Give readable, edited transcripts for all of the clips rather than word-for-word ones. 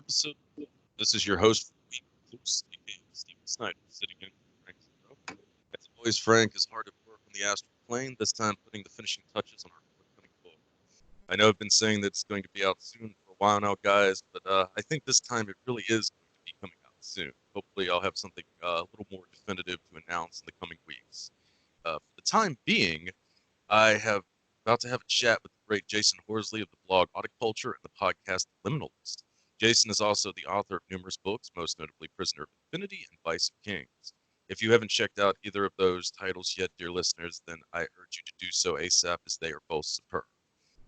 episode. This is your host for the week, Bruce, aka Stephen Snider, sitting in for Frank Zero. As always, Frank is hard at work on the astral plane, this time putting the finishing touches on our forthcoming book. I know I've been saying that it's going to be out soon for a while now, guys, but I think this time it really is going to be coming out soon. Hopefully, I'll have something a little more definitive to announce in the coming weeks. For the time being, I have about to have a chat with the great Jasun Horsely of the blog Autoculture and the podcast Liminalist. Jasun is also the author of numerous books, most notably Prisoner of Infinity and Vice of Kings. If you haven't checked out either of those titles yet, dear listeners, then I urge you to do so ASAP, as they are both superb.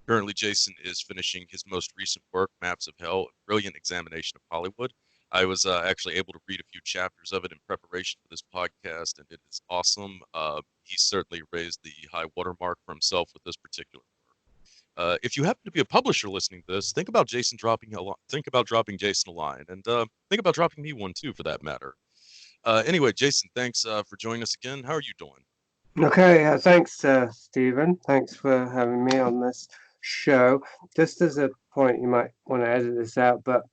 Currently, Jasun is finishing his most recent work, Maps of Hell, a brilliant examination of Hollywood. I was actually able to read a few chapters of it in preparation for this podcast, and it is awesome. He certainly raised the high watermark for himself with this particular work. If you happen to be a publisher listening to this, think about dropping Jasun a line, and think about dropping me one too, for that matter. Anyway, Jasun, thanks for joining us again. How are you doing? Okay, thanks, Stephen. Thanks for having me on this show. Just as a point, you might want to edit this out, but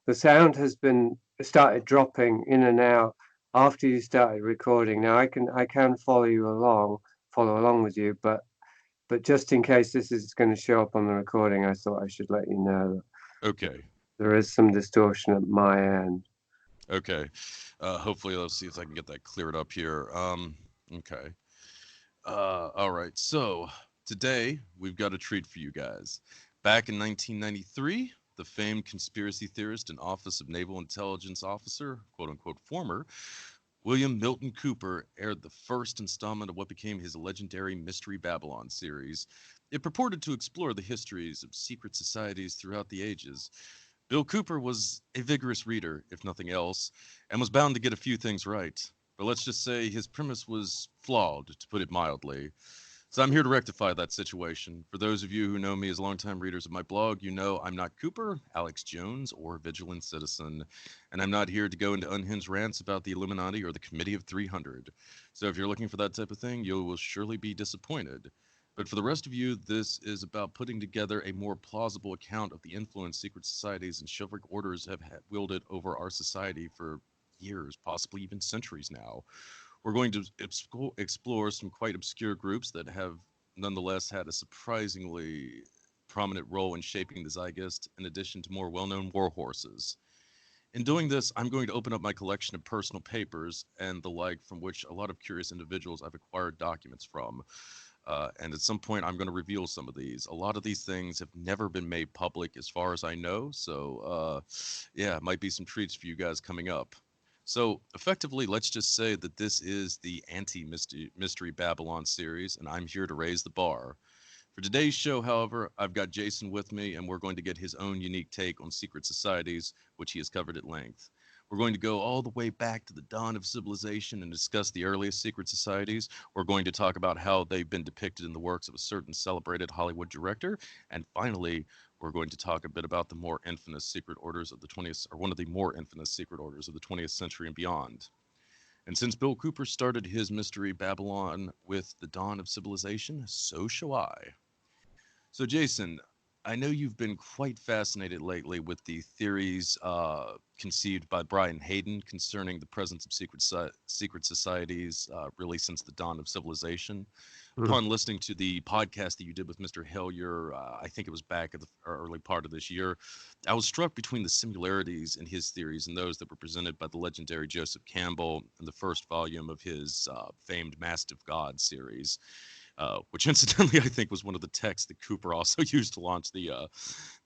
the sound has been started dropping in and out after you started recording. Now I can follow along with you, but just in case this is going to show up on the recording, I thought I should let you know that Okay. there is some distortion at my end. Okay. Hopefully, let's see if I can get that cleared up here. Okay. All right. So today we've got a treat for you guys. Back in 1993, the famed conspiracy theorist and Office of Naval Intelligence officer, quote unquote, former William Milton Cooper, aired the first installment of what became his legendary Mystery Babylon series. It purported to explore the histories of secret societies throughout the ages. Bill Cooper was a vigorous reader, if nothing else, and was bound to get a few things right. But let's just say his premise was flawed, to put it mildly. So I'm here to rectify that situation. For those of you who know me as longtime readers of my blog, you know I'm not Cooper, Alex Jones, or Vigilant Citizen. And I'm not here to go into unhinged rants about the Illuminati or the Committee of 300. So if you're looking for that type of thing, you will surely be disappointed. But for the rest of you, this is about putting together a more plausible account of the influence secret societies and chivalric orders have wielded over our society for years, possibly even centuries now. We're going to explore some quite obscure groups that have nonetheless had a surprisingly prominent role in shaping the zeitgeist, in addition to more well known war horses. In doing this, I'm going to open up my collection of personal papers and the like, from which a lot of curious individuals I've acquired documents from. And at some point, I'm going to reveal some of these. A lot of these things have never been made public, as far as I know. So, yeah, might be some treats for you guys coming up. So, effectively, let's just say that this is the anti Mystery Babylon series, and I'm here to raise the bar. For today's show, however, I've got Jasun with me, and we're going to get his own unique take on secret societies, which he has covered at length. We're going to go all the way back to the dawn of civilization and discuss the earliest secret societies. We're going to talk about how they've been depicted in the works of a certain celebrated Hollywood director. And finally, we're going to talk a bit about the more infamous secret orders of the 20th, or one of the more infamous secret orders of the 20th century and beyond. And since Bill Cooper started his Mystery Babylon with the dawn of civilization, so shall I. So, Jasun, I know you've been quite fascinated lately with the theories conceived by Brian Hayden concerning the presence of secret societies, really since the dawn of civilization. Mm. Upon listening to the podcast that you did with Mr. Hellier, I think it was back at the early part of this year, I was struck between the similarities in his theories and those that were presented by the legendary Joseph Campbell in the first volume of his famed Mastiff God series, which incidentally I think was one of the texts that Cooper also used to launch the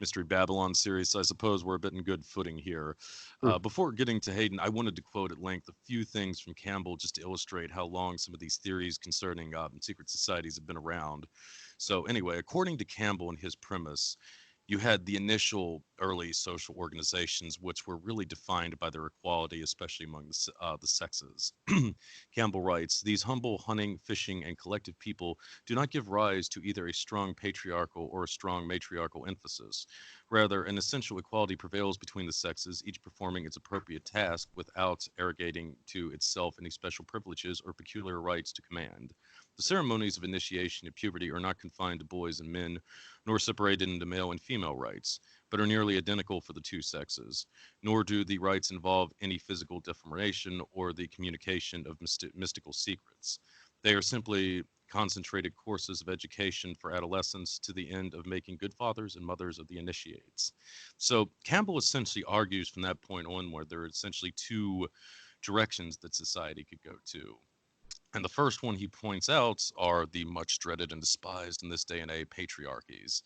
Mystery Babylon series. So I suppose we're a bit in good footing here. Mm. Before getting to Hayden, I wanted to quote at length a few things from Campbell just to illustrate how long some of these theories concerning secret societies have been around. So anyway, according to Campbell and his premise, you had the initial early social organizations, which were really defined by their equality, especially among the sexes. Campbell writes, these humble hunting, fishing, and collective people do not give rise to either a strong patriarchal or a strong matriarchal emphasis. Rather, an essential equality prevails between the sexes, each performing its appropriate task without arrogating to itself any special privileges or peculiar rights to command. The ceremonies of initiation and puberty are not confined to boys and men, nor separated into male and female rites. but are nearly identical for the two sexes, nor do the rites involve any physical deformation or the communication of mystical secrets. They are simply concentrated courses of education for adolescents to the end of making good fathers and mothers of the initiates. So Campbell essentially argues from that point on where there are essentially two directions that society could go to. And the first one he points out are the much dreaded and despised in this day and age patriarchies.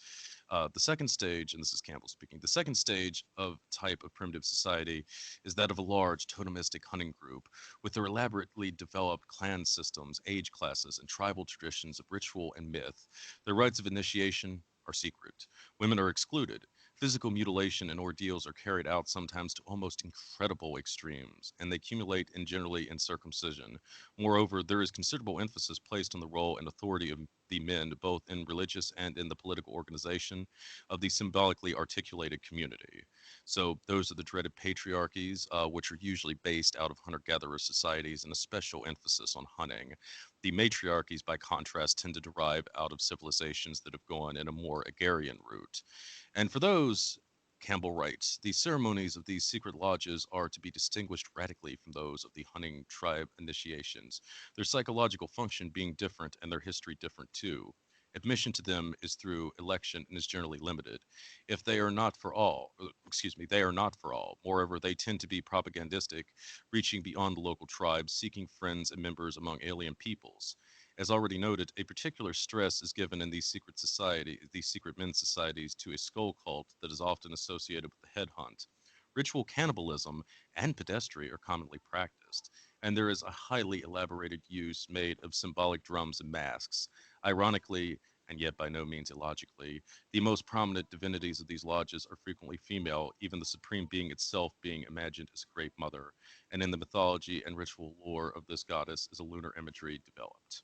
The second stage, and this is Campbell speaking, the second stage of type of primitive society is that of a large totemistic hunting group with their elaborately developed clan systems, age classes, and tribal traditions of ritual and myth. Their rites of initiation are secret. Women are excluded. Physical mutilation and ordeals are carried out sometimes to almost incredible extremes, and they accumulate in generally in circumcision. Moreover, there is considerable emphasis placed on the role and authority of the men, both in religious and in the political organization of the symbolically articulated community. So those are the dreaded patriarchies, which are usually based out of hunter-gatherer societies and a special emphasis on hunting. The matriarchies, by contrast, tend to derive out of civilizations that have gone in a more agrarian route. And for those, Campbell writes, the ceremonies of these secret lodges are to be distinguished radically from those of the hunting tribe initiations, their psychological function being different and their history different too. Admission to them is through election and is generally limited. If they are not for all, they are not for all. Moreover, they tend to be propagandistic, reaching beyond the local tribes, seeking friends and members among alien peoples. As already noted, a particular stress is given in these secret men's societies to a skull cult that is often associated with the head hunt. Ritual cannibalism and pedestry are commonly practiced, and there is a highly elaborated use made of symbolic drums and masks. Ironically, and yet by no means illogically, the most prominent divinities of these lodges are frequently female, even the supreme being itself being imagined as a great mother, and in the mythology and ritual lore of this goddess is a lunar imagery developed.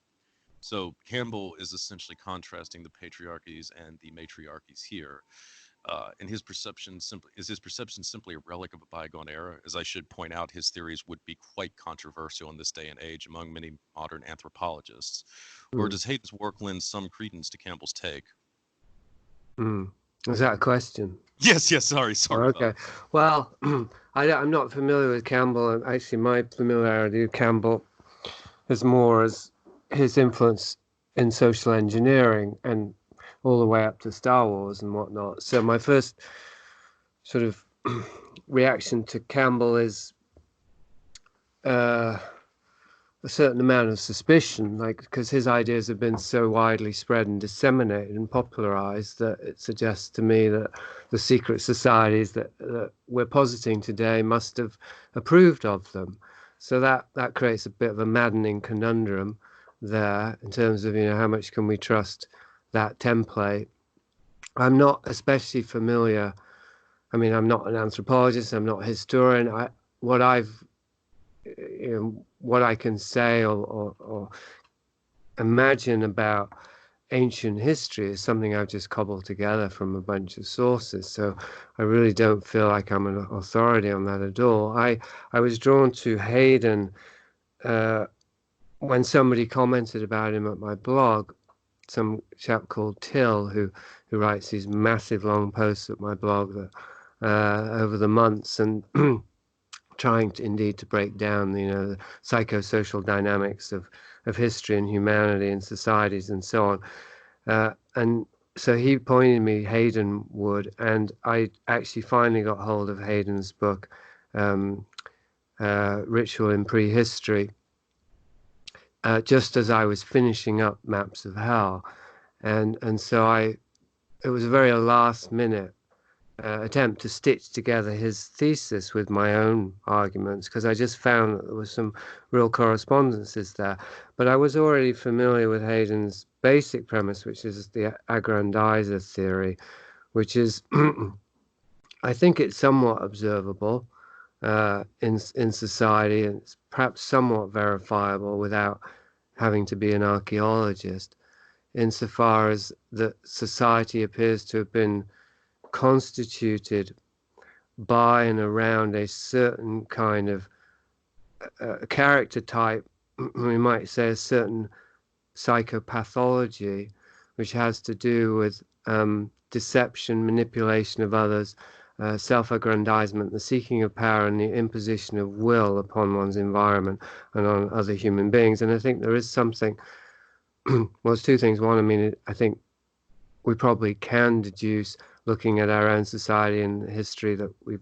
So Campbell is essentially contrasting the patriarchies and the matriarchies here. And his perception simply a relic of a bygone era? As I should point out, his theories would be quite controversial in this day and age among many modern anthropologists. Or Mm. does Hayden's work lend some credence to Campbell's take? Mm. Is that a question? Yes, yes. Sorry Okay. about that. Well, I'm not familiar with Campbell. Actually, my familiarity with Campbell is more as his influence in social engineering and all the way up to Star Wars and whatnot. So my first sort of reaction to Campbell is a certain amount of suspicion, like because his ideas have been so widely spread and disseminated and popularized that it suggests to me that the secret societies that we're positing today must have approved of them. So that creates a bit of a maddening conundrum there in terms of how much can we trust that template. I'm not especially familiar. I mean, I'm not an anthropologist. I'm not a historian. What I've what I can say or imagine about ancient history is something I've just cobbled together from a bunch of sources. So I really don't feel like I'm an authority on that at all. I was drawn to Hayden when somebody commented about him at my blog. Some chap called Till who writes these massive long posts at my blog that, over the months and trying to indeed to break down the psychosocial dynamics of history and humanity and societies and so on. And so he pointed me Hayden Wood, and I actually finally got hold of Hayden's book, Ritual in Prehistory, just as I was finishing up Maps of Hell. And so it was a very last minute attempt to stitch together his thesis with my own arguments, because I just found that there was some real correspondences there. But I was already familiar with Hayden's basic premise, which is the aggrandizer theory, which is, I think it's somewhat observable in society, and it's perhaps somewhat verifiable without having to be an archaeologist, insofar as that society appears to have been constituted by and around a certain kind of character type, we might say a certain psychopathology, which has to do with deception, manipulation of others, self-aggrandizement, the seeking of power, and the imposition of will upon one's environment and on other human beings. And I think there is something, well, there's two things. One, I mean, I think we probably can deduce, looking at our own society and history, that we've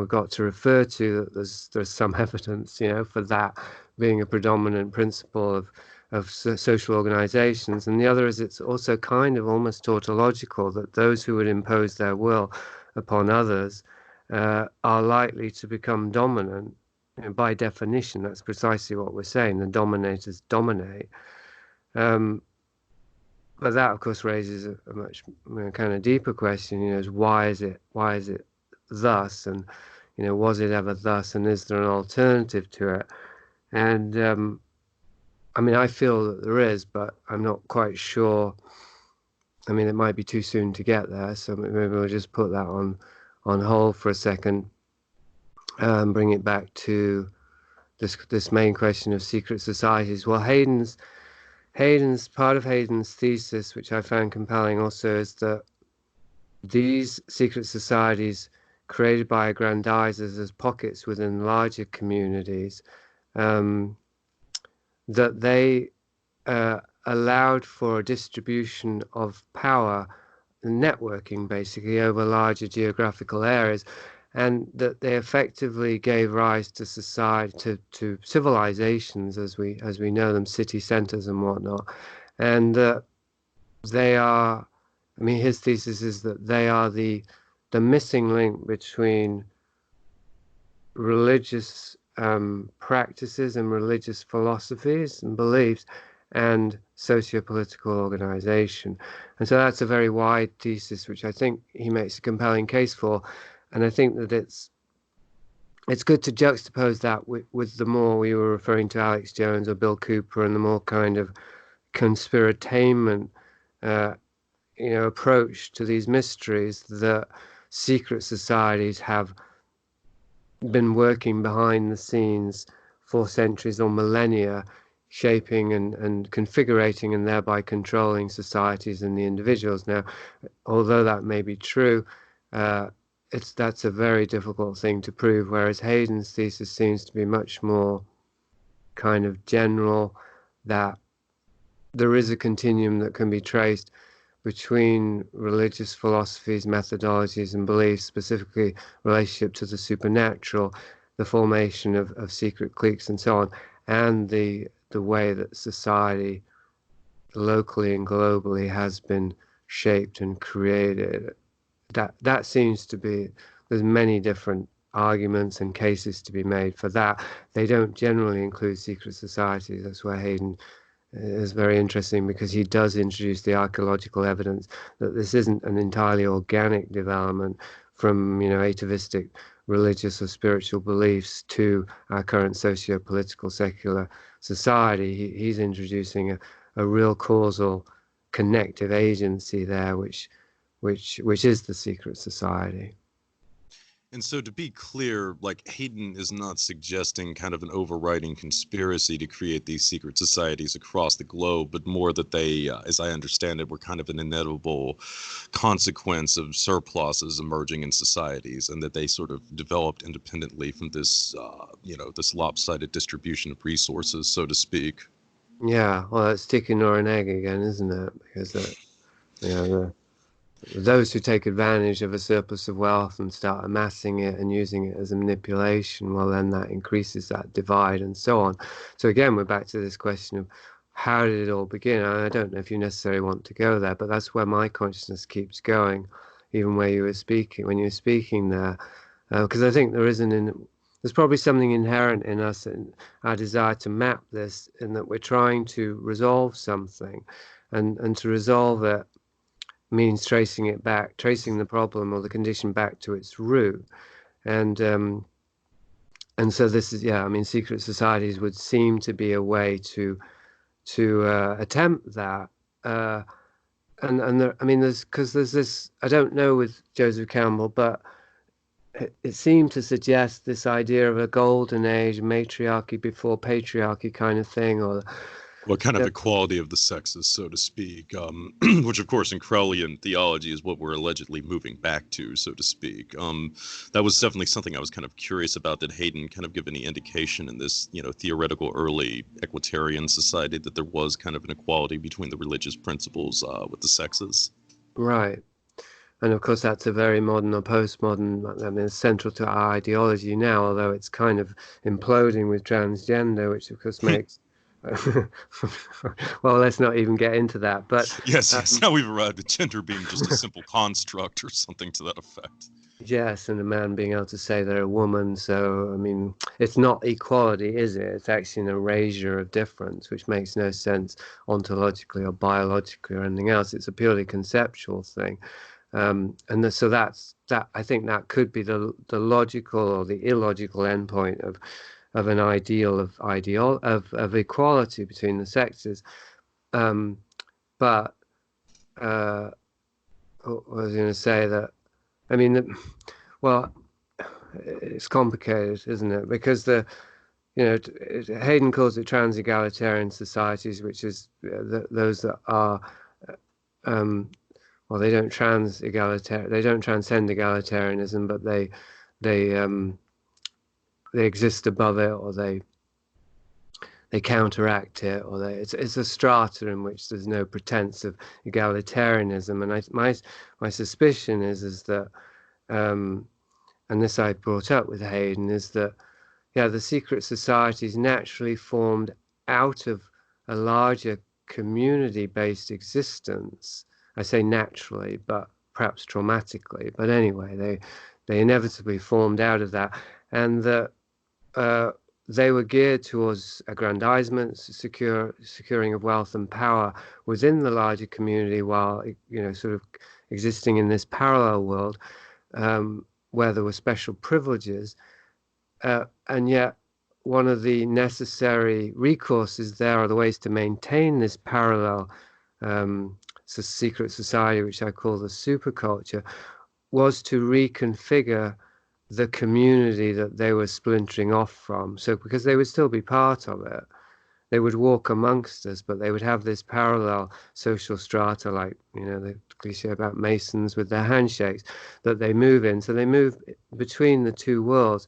got to refer to, that there's some evidence, for that being a predominant principle of social organizations. And the other is, it's also kind of almost tautological, that those who would impose their will upon others are likely to become dominant. By definition, that's precisely what we're saying. The dominators dominate. But that, of course, raises a much kind of deeper question. Is why is it thus, and was it ever thus, and is there an alternative to it? And I mean, I feel that there is, but I'm not quite sure. I mean, it might be too soon to get there, so maybe we'll just put that on hold for a second, and bring it back to this main question of secret societies. Well, Hayden's part of Hayden's thesis, which I found compelling also, is that these secret societies created by aggrandizers as pockets within larger communities, that they allowed for a distribution of power, networking basically, over larger geographical areas, and that they effectively gave rise to society, to civilizations as we know them, city centers and whatnot. And they are, I mean, his thesis is that they are the missing link between religious practices and religious philosophies and beliefs and socio-political organization. And so that's a very wide thesis, which I think he makes a compelling case for. And I think that it's good to juxtapose that with the more, we were referring to Alex Jones or Bill Cooper, and the more kind of conspiratainment approach to these mysteries that secret societies have been working behind the scenes for centuries or millennia, shaping and configuring and thereby controlling societies and the individuals. Now, although that may be true, that's a very difficult thing to prove, whereas Hayden's thesis seems to be much more kind of general, that there is a continuum that can be traced between religious philosophies, methodologies, and beliefs, specifically relationship to the supernatural, the formation of secret cliques and so on, and the way that society locally and globally has been shaped and created. That seems to be, there's many different arguments and cases to be made for that. They don't generally include secret societies. That's where Hayden is very interesting, because he does introduce the archaeological evidence that this isn't an entirely organic development from atavistic religious or spiritual beliefs to our current socio-political secular society. He's introducing a real causal connective agency there, which is the secret society. And so, to be clear, like, Hayden is not suggesting kind of an overriding conspiracy to create these secret societies across the globe, but more that they, as I understand it, were kind of an inevitable consequence of surpluses emerging in societies, and that they sort of developed independently from this, this lopsided distribution of resources, so to speak. Yeah, well, that's chicken or an egg again, isn't it? Because those who take advantage of a surplus of wealth and start amassing it and using it as a manipulation, well, then that increases that divide and so on. So again, we're back to this question of how did it all begin? I don't know if you necessarily want to go there, but that's where my consciousness keeps going, even when you were speaking there, because I think there's probably something inherent in us and our desire to map this, in that we're trying to resolve something, and to resolve it means tracing the problem or the condition back to its root. And so this is, I mean, secret societies would seem to be a way to attempt that. And there, I mean, there's this, I don't know with Joseph Campbell, but it seemed to suggest this idea of a golden age, matriarchy before patriarchy kind of thing, or What kind of Yeah, equality of the sexes, so to speak, which of course in Crowleyan theology is what we're allegedly moving back to, so to speak. That was definitely something I was kind of curious about. Did Hayden kind of give any indication in this, theoretical early equitarian society that there was kind of an equality between the religious principles with the sexes? right. And of course, that's a very modern or postmodern, I mean, it's central to our ideology now, although it's kind of imploding with transgender, which of course makes, well, let's not even get into that. But Yes, yes. um, Now we've arrived at gender being just a simple construct or something to that effect. yes, and a man being able to say they're a woman. So, I mean, it's not equality, is it? It's actually an erasure of difference, which makes no sense ontologically or biologically or anything else. It's a purely conceptual thing. So that's that. I think that could be the logical or the illogical endpoint of an of equality between the sexes. Um, but I was going to say that, I mean, well, it's complicated, isn't it? Because Hayden calls it trans-egalitarian societies, which is those that are um, well, they don't they don't transcend egalitarianism, but they um, they exist above it, or they counteract it, or it's a strata in which there's no pretense of egalitarianism. And my suspicion is that and this I brought up with Hayden, is that yeah, the secret societies naturally formed out of a larger community-based existence. I say naturally, but perhaps traumatically. But anyway, they inevitably formed out of that, and that uh, they were geared towards aggrandizement, securing of wealth and power within the larger community, while sort of existing in this parallel world where there were special privileges. And yet, one of the necessary recourses there, are the ways to maintain this parallel secret society, which I call the superculture, was to reconfigure the community that they were splintering off from. So, because they would still be part of it, they would walk amongst us, but they would have this parallel social strata, like, the cliche about Masons with their handshakes, that they move in. So they move between the two worlds.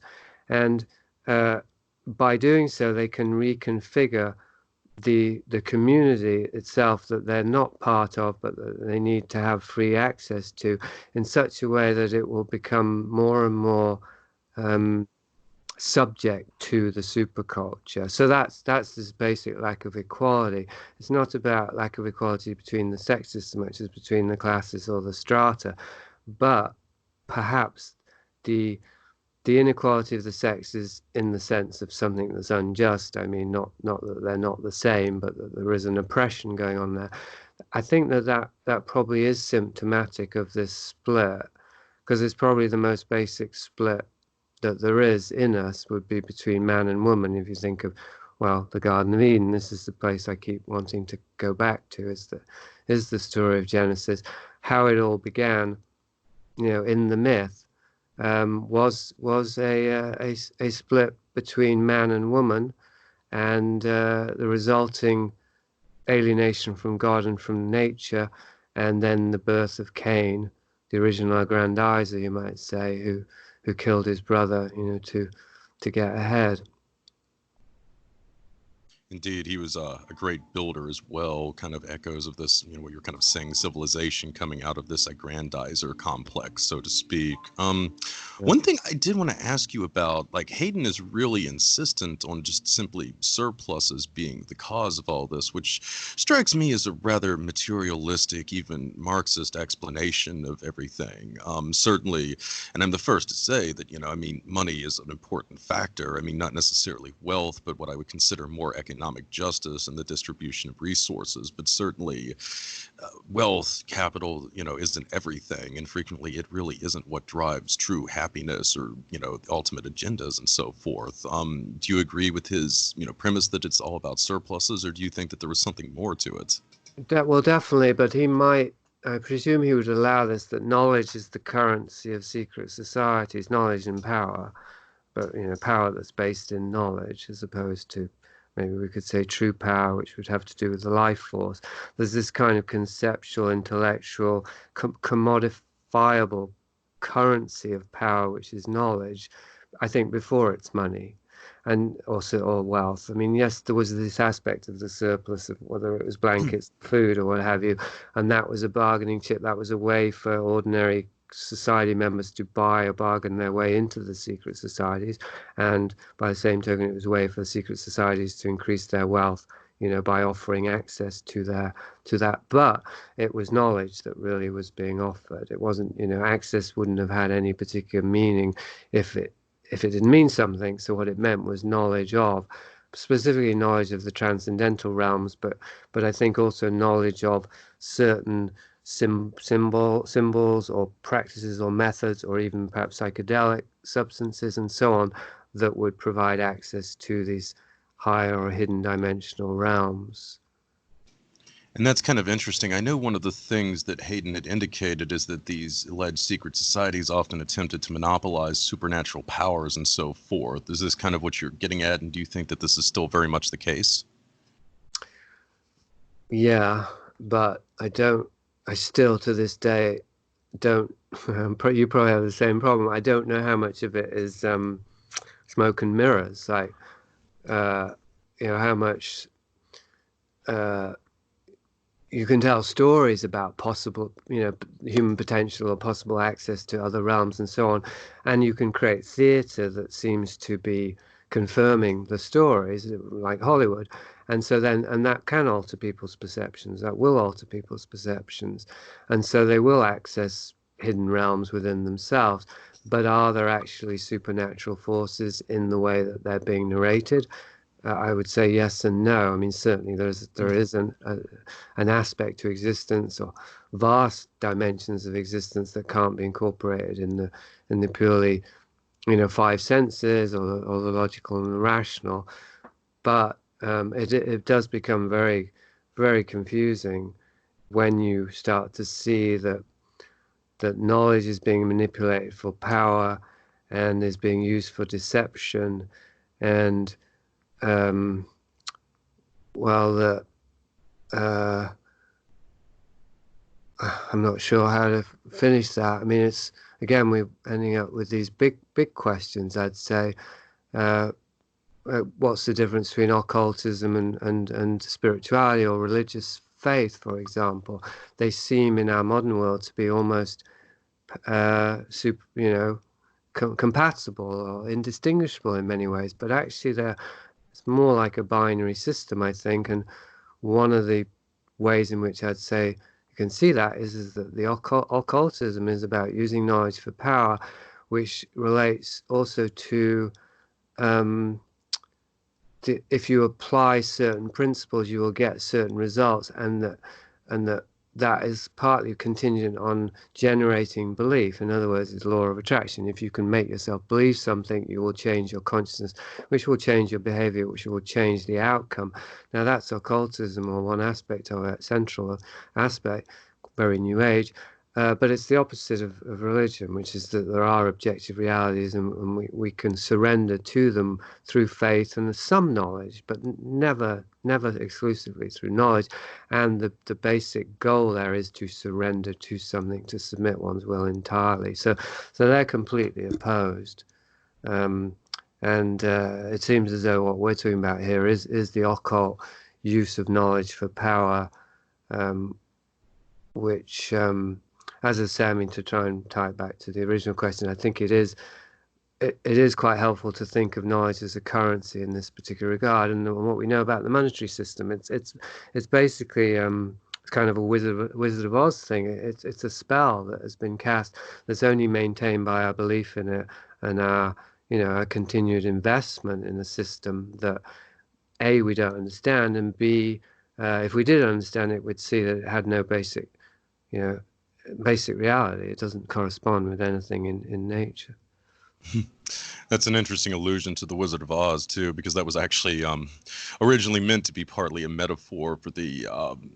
And by doing so, they can reconfigure the community itself that they're not part of, but that they need to have free access to, in such a way that it will become more and more um, subject to the superculture. So that's this basic lack of equality. It's not about lack of equality between the sexes so much as between the classes or the strata, but perhaps the the inequality of the sexes in the sense of something that's unjust. I mean, not that they're not the same, but that there is an oppression going on there. I think that probably is symptomatic of this split, because it's probably the most basic split that there is in us, would be between man and woman. If you think of, well, the Garden of Eden, this is the place I keep wanting to go back to, is the story of Genesis, how it all began, in the myth. Was a split between man and woman, and the resulting alienation from God and from nature, and then the birth of Cain, the original aggrandizer, you might say, who killed his brother, to get ahead. Indeed, he was a great builder as well, kind of echoes of this, what you're kind of saying, civilization coming out of this aggrandizer complex, so to speak. Yeah. One thing I did want to ask you about, like, Hayden is really insistent on just simply surpluses being the cause of all this, which strikes me as a rather materialistic, even Marxist explanation of everything. Certainly, and I'm the first to say that, I mean, money is an important factor. I mean, not necessarily wealth, but what I would consider more economic justice and the distribution of resources. But certainly, wealth, capital, isn't everything, and frequently it really isn't what drives true happiness or ultimate agendas and so forth. Do you agree with his premise that it's all about surpluses, or do you think that there was something more to it? Well, definitely, but he might. I presume he would allow this, that knowledge is the currency of secret societies, knowledge and power, but power that's based in knowledge as opposed to maybe we could say true power, which would have to do with the life force. There's this kind of conceptual, intellectual, commodifiable currency of power, which is knowledge, I think, before it's money. And also, or wealth. I mean, yes, there was this aspect of the surplus of whether it was blankets, food, or what have you, and that was a bargaining chip. That was a way for ordinary society members to buy or bargain their way into the secret societies, and by the same token, it was a way for the secret societies to increase their wealth, by offering access to that. But it was knowledge that really was being offered. It wasn't, access wouldn't have had any particular meaning if it didn't mean something. So what it meant was knowledge of, specifically knowledge of the transcendental realms, but I think also knowledge of certain symbols or practices or methods, or even perhaps psychedelic substances and so on, that would provide access to these higher or hidden dimensional realms. And that's kind of interesting. I know one of the things that Hayden had indicated is that these alleged secret societies often attempted to monopolize supernatural powers and so forth. Is this kind of what you're getting at, and do you think that this is still very much the case? Yeah, but I still to this day don't, you probably have the same problem. I don't know how much of it is smoke and mirrors, like, how much you can tell stories about possible, human potential or possible access to other realms and so on, and you can create theatre that seems to be confirming the stories, like Hollywood, and that can alter people's perceptions. That will alter people's perceptions, and so they will access hidden realms within themselves. But are there actually supernatural forces in the way that they're being narrated? I would say yes and no. I mean, certainly there is an aspect to existence, or vast dimensions of existence, that can't be incorporated in the purely, five senses, or the logical and the rational. But it does become very, very confusing when you start to see that knowledge is being manipulated for power and is being used for deception, and well, I'm not sure how to finish that. I mean, it's, again, we're ending up with these big questions, I'd say. What's the difference between occultism and spirituality or religious faith, for example? They seem in our modern world to be almost compatible or indistinguishable in many ways, but actually it's more like a binary system, I think. And one of the ways in which I'd say you can see that is that the occultism is about using knowledge for power, which relates also to if you apply certain principles, you will get certain results, and that is partly contingent on generating belief. In other words, it's law of attraction. If you can make yourself believe something, you will change your consciousness, which will change your behavior, which will change the outcome. Now, that's occultism, or one aspect of it, central aspect, very new age. But it's the opposite of religion, which is that there are objective realities, and we can surrender to them through faith and some knowledge, but never exclusively through knowledge. And the basic goal there is to surrender to something, to submit one's will entirely. So they're completely opposed. And it seems as though what we're talking about here is the occult use of knowledge for power, which, as I say, I mean, to try and tie it back to the original question, I think it is quite helpful to think of knowledge as a currency in this particular regard. And what we know about the monetary system, it's basically it's kind of a Wizard of Oz thing. It's a spell that has been cast, that's only maintained by our belief in it, and our continued investment in the system that A, we don't understand, and B, if we did understand it, we'd see that it had no basic reality. It doesn't correspond with anything in nature. That's an interesting allusion to the Wizard of Oz too, because that was actually originally meant to be partly a metaphor for the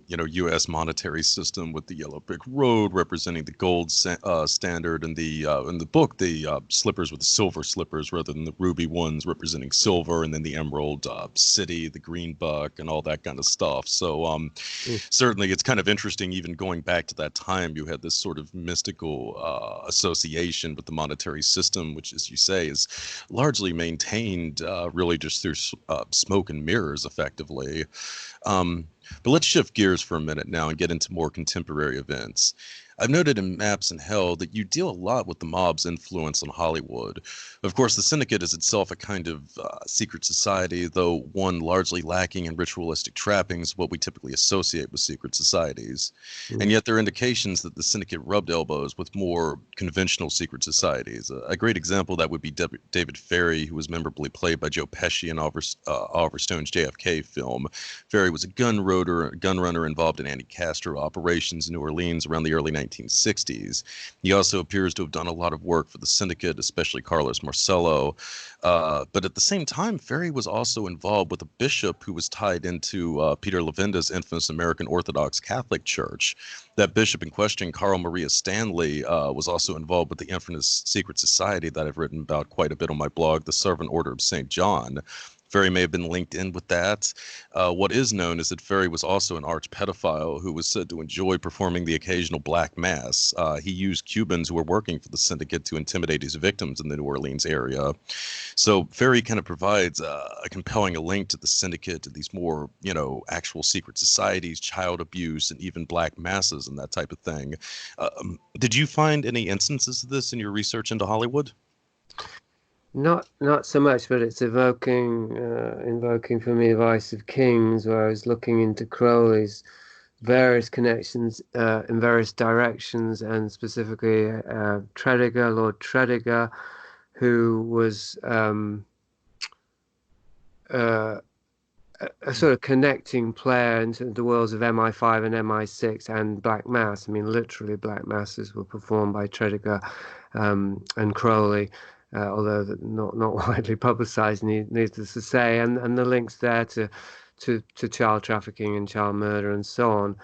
U.S. monetary system, with the yellow brick road representing the gold standard, and in the book the slippers with the silver slippers rather than the ruby ones representing silver, and then the emerald city, the green buck, and all that kind of stuff. So certainly it's kind of interesting, even going back to that time, you had this sort of mystical association with the monetary system, which, as you say, is largely maintained really just through smoke and mirrors, effectively. But let's shift gears for a minute now and get into more contemporary events. I've noted in Maps in Hell that you deal a lot with the mob's influence on Hollywood. Of course, the Syndicate is itself a kind of secret society, though one largely lacking in ritualistic trappings, what we typically associate with secret societies. And yet there are indications that the Syndicate rubbed elbows with more conventional secret societies. A great example of that would be David Ferrie, who was memorably played by Joe Pesci in Oliver Stone's JFK film. Ferrie was a gun runner involved in anti-Castro operations in New Orleans around the early 1960s. He also appears to have done a lot of work for the Syndicate, especially Carlos Marcello. But at the same time, Ferrie was also involved with a bishop who was tied into Peter Levenda's infamous American Orthodox Catholic Church. That bishop in question, Carl Maria Stanley, was also involved with the infamous secret society that I've written about quite a bit on my blog, the Servant Order of St. John. Ferrie may have been linked in with that. What is known is that Ferrie was also an arch pedophile who was said to enjoy performing the occasional black mass. He used Cubans who were working for the Syndicate to intimidate his victims in the New Orleans area. So Ferrie kind of provides a compelling link to the Syndicate, to these more, actual secret societies, child abuse, and even black masses and that type of thing. Did you find any instances of this in your research into Hollywood? Not so much, but it's invoking for me the Vice of Kings, where I was looking into Crowley's various connections in various directions, and specifically Tredegar, Lord Tredegar, who was a sort of connecting player into the worlds of MI5 and MI6 and Black Mass. I mean, literally, Black Masses were performed by Tredegar and Crowley. Although not widely publicized, needless to say, and the links there to child trafficking and child murder and so on.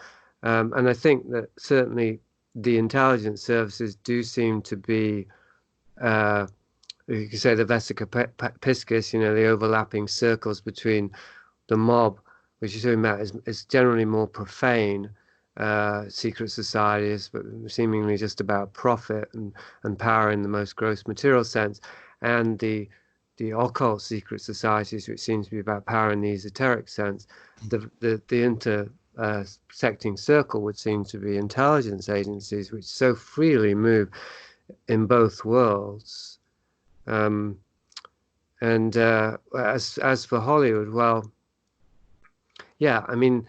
And I think that certainly the intelligence services do seem to be, you could say, the Vesica Piscis, the overlapping circles between the mob, which you're talking about, is generally more profane. Secret societies, but seemingly just about profit and power in the most gross material sense, and the occult secret societies, which seems to be about power in the esoteric sense. The intersecting circle would seem to be intelligence agencies, which so freely move in both worlds. And as for Hollywood, well, yeah, I mean,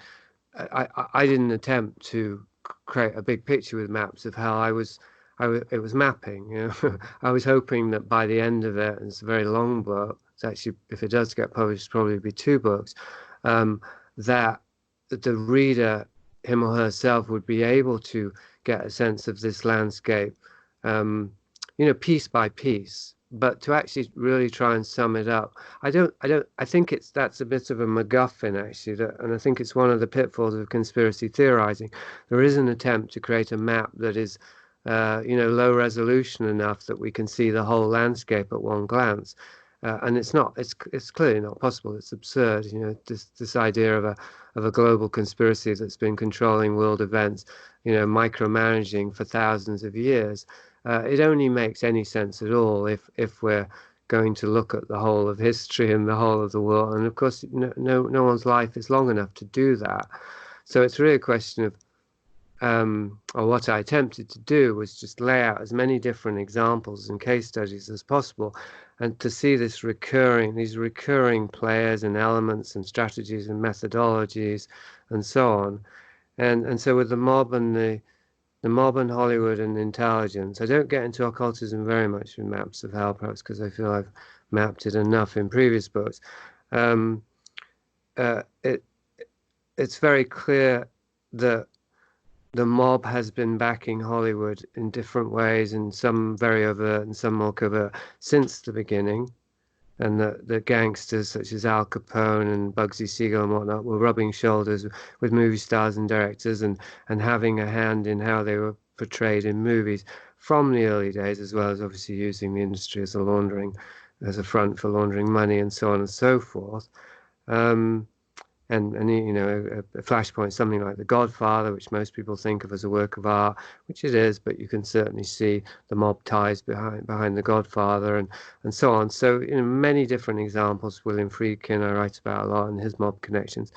I didn't attempt to create a big picture with Maps of Hell. It was mapping. I was hoping that by the end of it, and it's a very long book. It's actually, if it does get published, probably be 2 books. That the reader, him or herself, would be able to get a sense of this landscape, piece by piece. But to actually really try and sum it up, I think that's a bit of a MacGuffin, actually, and I think it's one of the pitfalls of conspiracy theorizing. There is an attempt to create a map that is, low resolution enough that we can see the whole landscape at one glance. And it's clearly not possible. It's absurd, this idea of a global conspiracy that's been controlling world events, micromanaging for thousands of years. It only makes any sense at all if we're going to look at the whole of history and the whole of the world. And of course, no one's life is long enough to do that. So it's really a question of, or what I attempted to do was just lay out as many different examples and case studies as possible, and to see these recurring players and elements and strategies and methodologies and so on. And so with the mob and Hollywood and intelligence. I don't get into occultism very much in Maps of Hell, perhaps because I feel I've mapped it enough in previous books. It's very clear that the mob has been backing Hollywood in different ways, and some very overt and some more covert, since the beginning. And the gangsters such as Al Capone and Bugsy Siegel and whatnot were rubbing shoulders with movie stars and directors, and having a hand in how they were portrayed in movies from the early days, as well as obviously using the industry as a front for laundering money and so on and so forth. Um, and you know, a flashpoint, something like The Godfather, which most people think of as a work of art, which it is, but you can certainly see the mob ties behind The Godfather, and so on. So, you know, many different examples. William Friedkin I write about a lot, and his mob connections.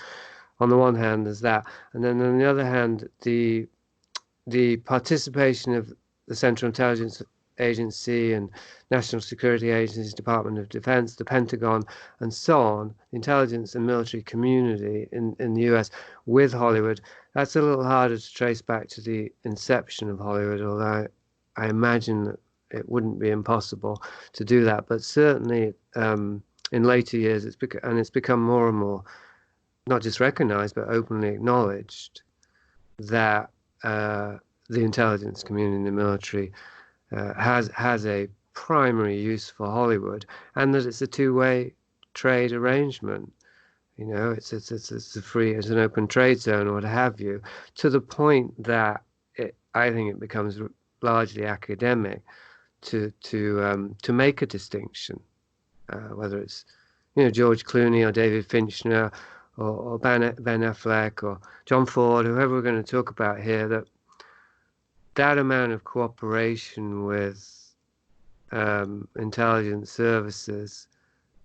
On the one hand, there's that, and then on the other hand, the participation of the Central Intelligence Agency and National Security Agencies, Department of Defense, the Pentagon, and so on, the intelligence and military community in the US with Hollywood, that's a little harder to trace back to the inception of Hollywood, although I imagine that it wouldn't be impossible to do that. But certainly in later years, it's become more and more not just recognized, but openly acknowledged that the intelligence community and the military has a primary use for Hollywood, and that it's a two-way trade arrangement. You know, it's an open trade zone or what have you, to the point that I think it becomes largely academic to make a distinction, whether it's, you know, George Clooney or David Finch Nur or Ben Affleck or John Ford, whoever we're going to talk about here, that amount of cooperation with intelligence services,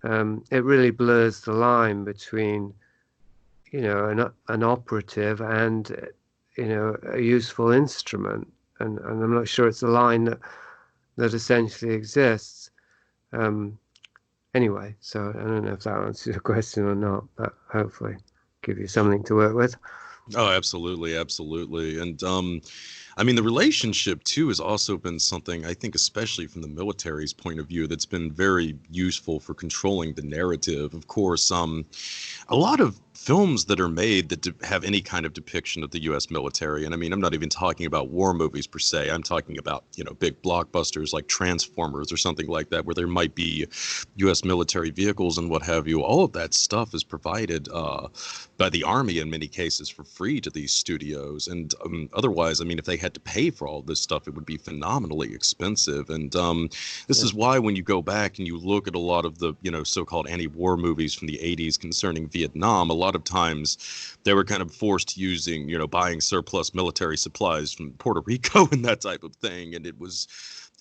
it really blurs the line between, you know, an operative and, you know, a useful instrument, and I'm not sure it's a line that essentially exists. Anyway, so I don't know if that answers your question or not, but hopefully give you something to work with. Oh, absolutely, absolutely. And I mean, the relationship too has also been something, I think, especially from the military's point of view, that's been very useful for controlling the narrative. Of course, a lot of films that are made that have any kind of depiction of the U.S. military, and I mean, I'm not even talking about war movies per se. I'm talking about, you know, big blockbusters like Transformers or something like that, where there might be U.S. military vehicles and what have you. All of that stuff is provided by the Army in many cases for free to these studios, and otherwise, I mean, if they had to pay for all this stuff, it would be phenomenally expensive. And this is why when you go back and you look at a lot of the, you know, so-called anti-war movies from the 80s concerning Vietnam, a lot of times they were kind of forced using, you know, buying surplus military supplies from Puerto Rico and that type of thing, and it was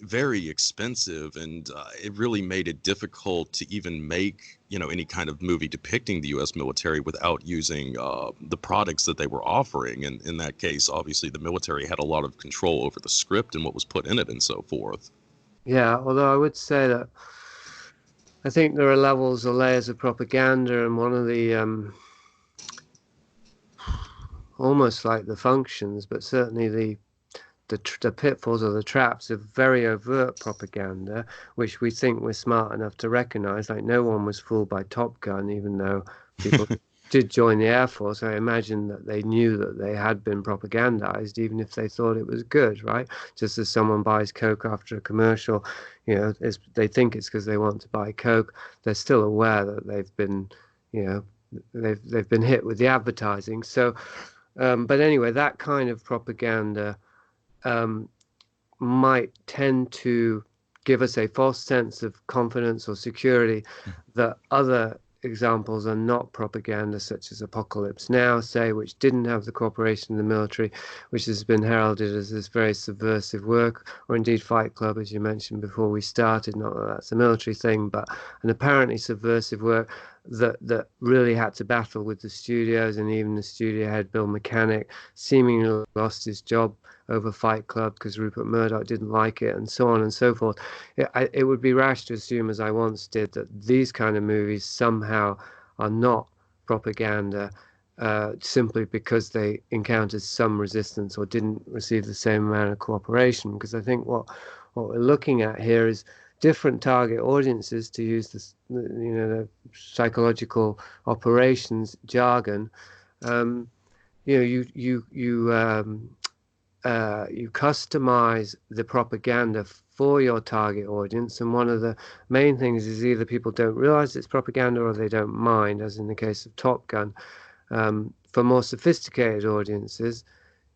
very expensive, and it really made it difficult to even make, you know, any kind of movie depicting the U.S. military without using the products that they were offering. And in that case, obviously, the military had a lot of control over the script and what was put in it and so forth. Yeah, although I would say that I think there are levels or layers of propaganda, and one of the almost like the functions, but certainly the pitfalls or the traps of very overt propaganda, which we think we're smart enough to recognize. Like, no one was fooled by Top Gun, even though people did join the Air Force. I imagine that they knew that they had been propagandized, even if they thought it was good, right? Just as someone buys Coke after a commercial, you know, they think it's because they want to buy Coke. They're still aware that they've been, you know, they've been hit with the advertising. So, but anyway, that kind of propaganda um, might tend to give us a false sense of confidence or security that other examples are not propaganda, such as Apocalypse Now, say, which didn't have the cooperation of the military, which has been heralded as this very subversive work, or indeed Fight Club, as you mentioned before we started, not that that's a military thing, but an apparently subversive work that really had to battle with the studios, and even the studio head, Bill Mechanic, seemingly lost his job over Fight Club because Rupert Murdoch didn't like it, and so on and so forth. It would be rash to assume, as I once did, that these kind of movies somehow are not propaganda simply because they encountered some resistance or didn't receive the same amount of cooperation. Because I think what we're looking at here is different target audiences, to use this, you know, the psychological operations jargon. You know, you customize the propaganda for your target audience, and one of the main things is either people don't realize it's propaganda or they don't mind, as in the case of Top Gun. For more sophisticated audiences,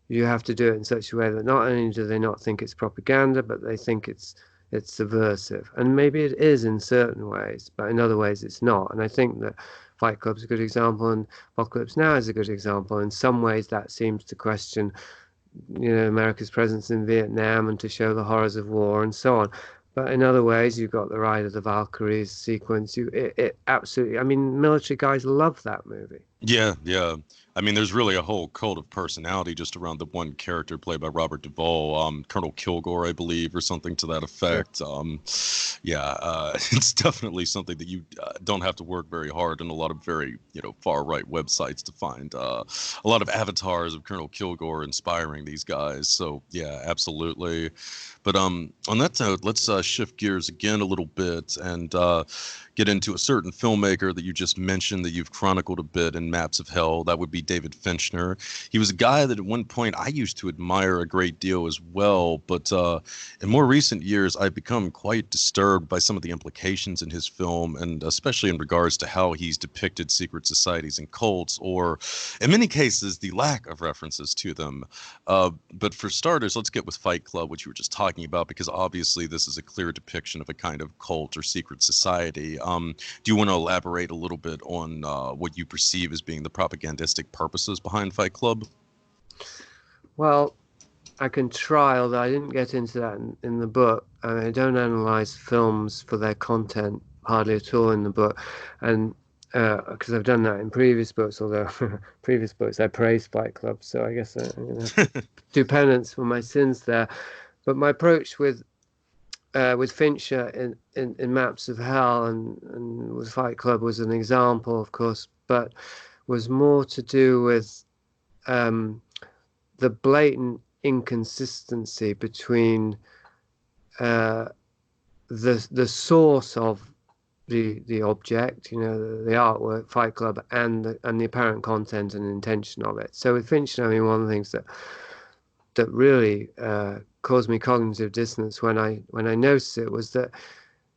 you have to do it in such a way that not only do they not think it's propaganda, but they think it's subversive. And maybe it is in certain ways, but in other ways it's not. And I think that Fight Club's a good example, and Apocalypse Now is a good example. In some ways, that seems to question, America's presence in Vietnam and to show the horrors of war and so on. But in other ways, you've got the Ride of the Valkyries sequence. It absolutely. I mean, military guys love that movie. Yeah, yeah. I mean, there's really a whole cult of personality just around the one character played by Robert Duvall, Colonel Kilgore, I believe, or something to that effect. It's definitely something that you don't have to work very hard in a lot of very, far-right websites to find a lot of avatars of Colonel Kilgore inspiring these guys. So, yeah, absolutely. But on that note, let's shift gears again a little bit and get into a certain filmmaker that you just mentioned that you've chronicled a bit in Maps of Hell. That would be David Finch Nur. He was a guy that at one point I used to admire a great deal as well, but in more recent years I've become quite disturbed by some of the implications in his film, and especially in regards to how he's depicted secret societies and cults, or in many cases the lack of references to them. But for starters, let's get with Fight Club, which you were just talking about, because obviously this is a clear depiction of a kind of cult or secret society. Do you want to elaborate a little bit on what you perceive as being the propagandistic purposes behind Fight Club? Well, I can try, although I didn't get into that in the book. I don't analyze films for their content hardly at all in the book, and because I've done that in previous books, although previous books I praised Fight Club, so I guess I'm going to do penance for my sins there. But my approach with Fincher in Maps of Hell and with Fight Club was an example, of course, but was more to do with the blatant inconsistency between the source of the object, the artwork, Fight Club, and the apparent content and intention of it. So with Fincher, I mean, one of the things that really caused me cognitive dissonance when I noticed it was that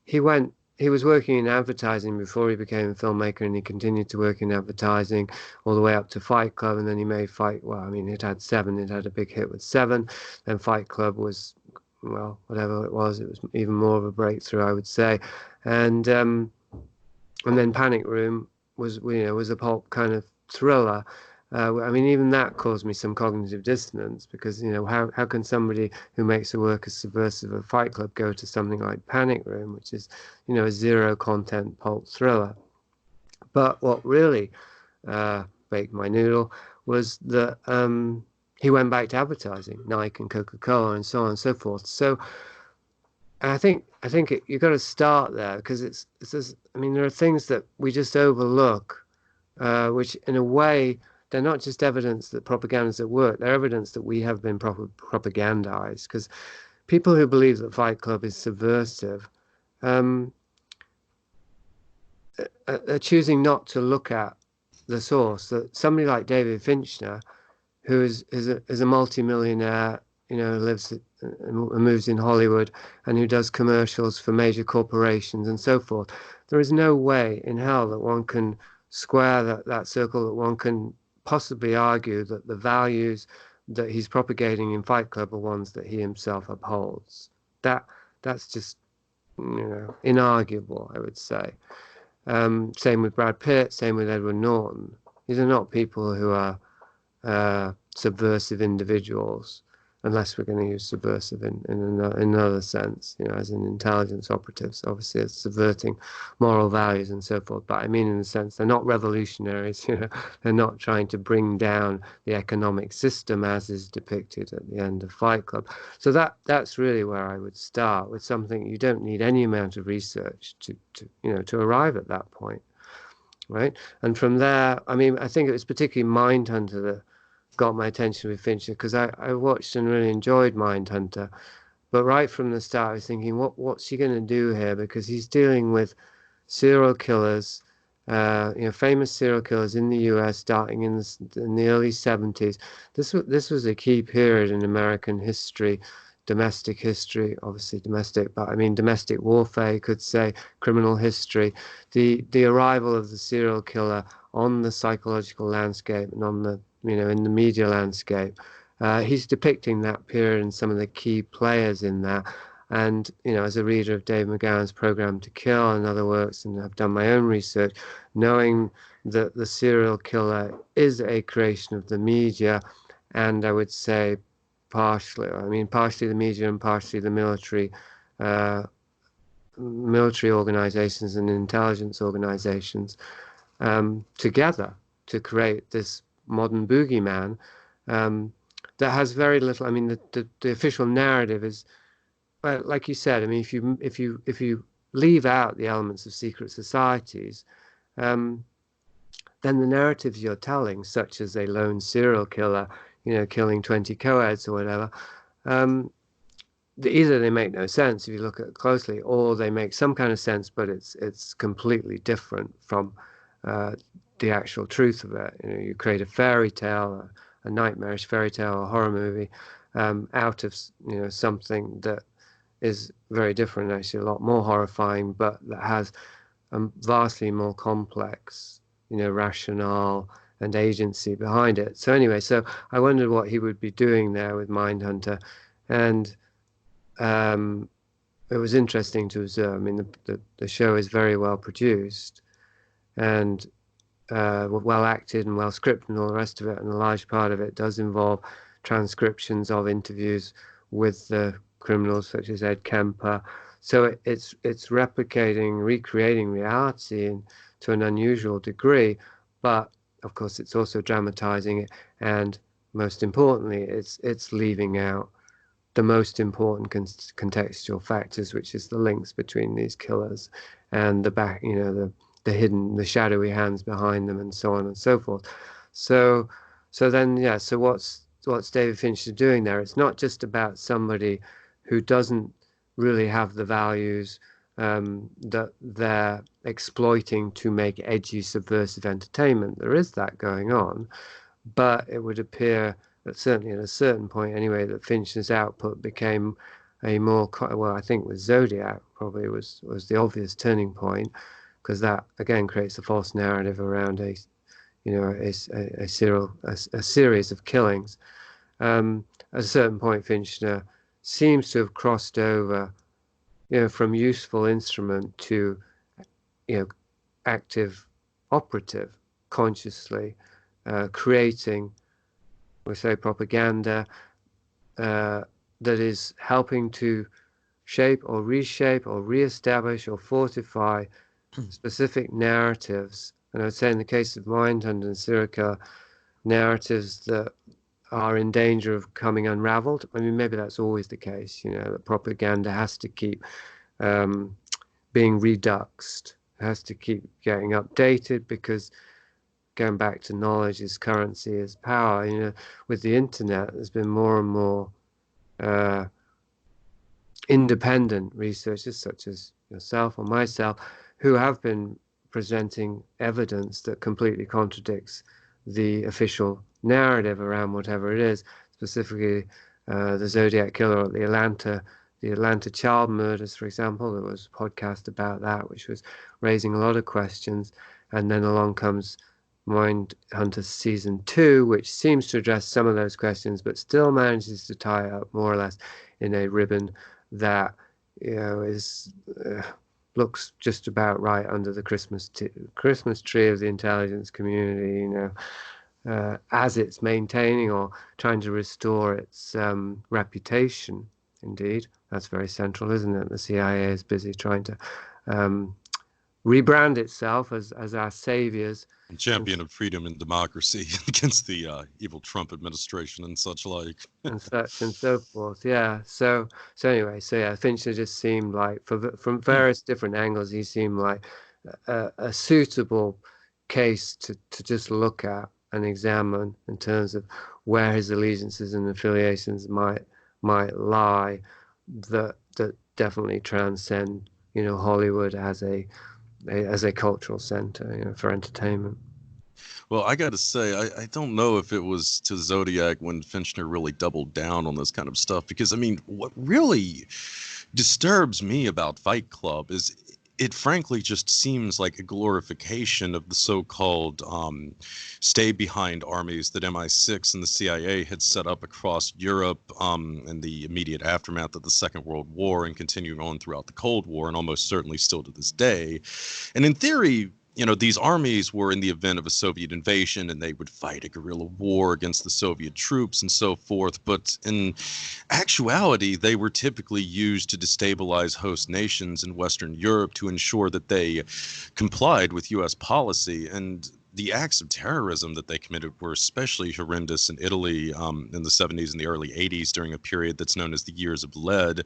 he was working in advertising before he became a filmmaker, and he continued to work in advertising all the way up to Fight Club, and then he made it had Seven, it had a big hit with Seven, then Fight Club was, well, whatever it was even more of a breakthrough, I would say, and then Panic Room was a pulp kind of thriller. I mean, even that caused me some cognitive dissonance, because how can somebody who makes a work as subversive as Fight Club go to something like Panic Room, which is a zero content pulp thriller? But what really baked my noodle was that he went back to advertising, Nike and Coca-Cola and so on and so forth. So I think you've got to start there, because there are things that we just overlook, which in a way, they're not just evidence that propaganda's at work, they're evidence that we have been propagandized, because people who believe that Fight Club is subversive are choosing not to look at the source. That somebody like David Fincher, who is a multimillionaire, lives and moves in Hollywood, and who does commercials for major corporations and so forth, there is no way in hell that one can square that circle, that one can possibly argue that the values that he's propagating in Fight Club are ones that he himself upholds. That's just inarguable, I would say. Same with Brad Pitt, same with Edward Norton. These are not people who are subversive individuals, unless we're going to use subversive in another sense, as in intelligence operatives. Obviously, it's subverting moral values and so forth. But I mean, in the sense, they're not revolutionaries. They're not trying to bring down the economic system as is depicted at the end of Fight Club. So that's really where I would start, with something you don't need any amount of research to arrive at that point, right? And from there, I mean, I think it was particularly Mindhunter that got my attention with Fincher, because I watched and really enjoyed Mindhunter, but right from the start I was thinking, what's he going to do here? Because he's dealing with serial killers famous serial killers in the U.S. starting in the early 70s. This was a key period in American history, domestic history, obviously domestic, but I mean domestic warfare, you could say, criminal history. The arrival of the serial killer on the psychological landscape and on the in the media landscape. He's depicting that period and some of the key players in that. And, as a reader of Dave McGowan's Program to Kill and other works, and I've done my own research, knowing that the serial killer is a creation of the media, and I would say partially the media and partially the military organizations and intelligence organizations, together to create this modern boogeyman, that has very little. I mean, the official narrative is, well, like you said, I mean, if you leave out the elements of secret societies, then the narratives you're telling, such as a lone serial killer, killing 20 co-eds or whatever, either they make no sense if you look at it closely, or they make some kind of sense, but it's completely different from the actual truth of it. You create a fairy tale, a nightmarish fairy tale, a horror movie, out of something that is very different, actually a lot more horrifying, but that has a vastly more complex, rationale and agency behind it. So anyway, so I wondered what he would be doing there with Mindhunter, and it was interesting to observe. I mean, the show is very well produced and well acted and well scripted and all the rest of it, and a large part of it does involve transcriptions of interviews with the criminals such as Ed Kemper. So it's recreating reality to an unusual degree, but of course it's also dramatizing it, and most importantly, it's leaving out the most important contextual factors, which is the links between these killers and the hidden, the shadowy hands behind them, and so on and so forth. So what's David Fincher doing there? It's not just about somebody who doesn't really have the values that they're exploiting to make edgy, subversive entertainment. There is that going on, but it would appear that certainly at a certain point anyway, that Fincher's output became a more, well, I think with Zodiac probably was the obvious turning point, because that again creates a false narrative around a series of killings. At a certain point, Fincher seems to have crossed over, from useful instrument to, active operative, consciously creating, we say, propaganda that is helping to shape or reshape or reestablish or fortify specific narratives. And I would say in the case of Mindhunter and serial killer, narratives that are in danger of coming unraveled. I mean, maybe that's always the case, that propaganda has to keep being reduxed, has to keep getting updated, because going back to knowledge is currency, is power. With the internet, there's been more and more independent researchers such as yourself or myself who have been presenting evidence that completely contradicts the official narrative around whatever it is, specifically the Zodiac killer or the Atlanta child murders, for example. There was a podcast about that, which was raising a lot of questions. And then along comes Mindhunter Season 2, which seems to address some of those questions, but still manages to tie it up more or less in a ribbon that looks just about right under the Christmas tree of the intelligence community, as it's maintaining or trying to restore its reputation. Indeed, that's very central, isn't it? The CIA is busy trying to rebrand itself as our saviors. And champion of freedom and democracy against the evil Trump administration and such like. And such and so forth. Yeah. So anyway, Fincher just seemed like, from various different angles, he seemed like a suitable case to just look at and examine in terms of where his allegiances and affiliations might lie, that definitely transcend Hollywood as a as a cultural center, you know, for entertainment. Well, I got to say, I don't know if it was to Zodiac when Finch Nur really doubled down on this kind of stuff, because I mean, what really disturbs me about Fight Club is it frankly just seems like a glorification of the so-called stay behind armies that MI6 and the CIA had set up across Europe in the immediate aftermath of the Second World War and continuing on throughout the Cold War, and almost certainly still to this day. And in theory, you know, these armies were in the event of a Soviet invasion and they would fight a guerrilla war against the Soviet troops and so forth. But in actuality, they were typically used to destabilize host nations in Western Europe to ensure that they complied with U.S. policy. And the acts of terrorism that they committed were especially horrendous in Italy in the 70s and the early 80s during a period that's known as the Years of Lead,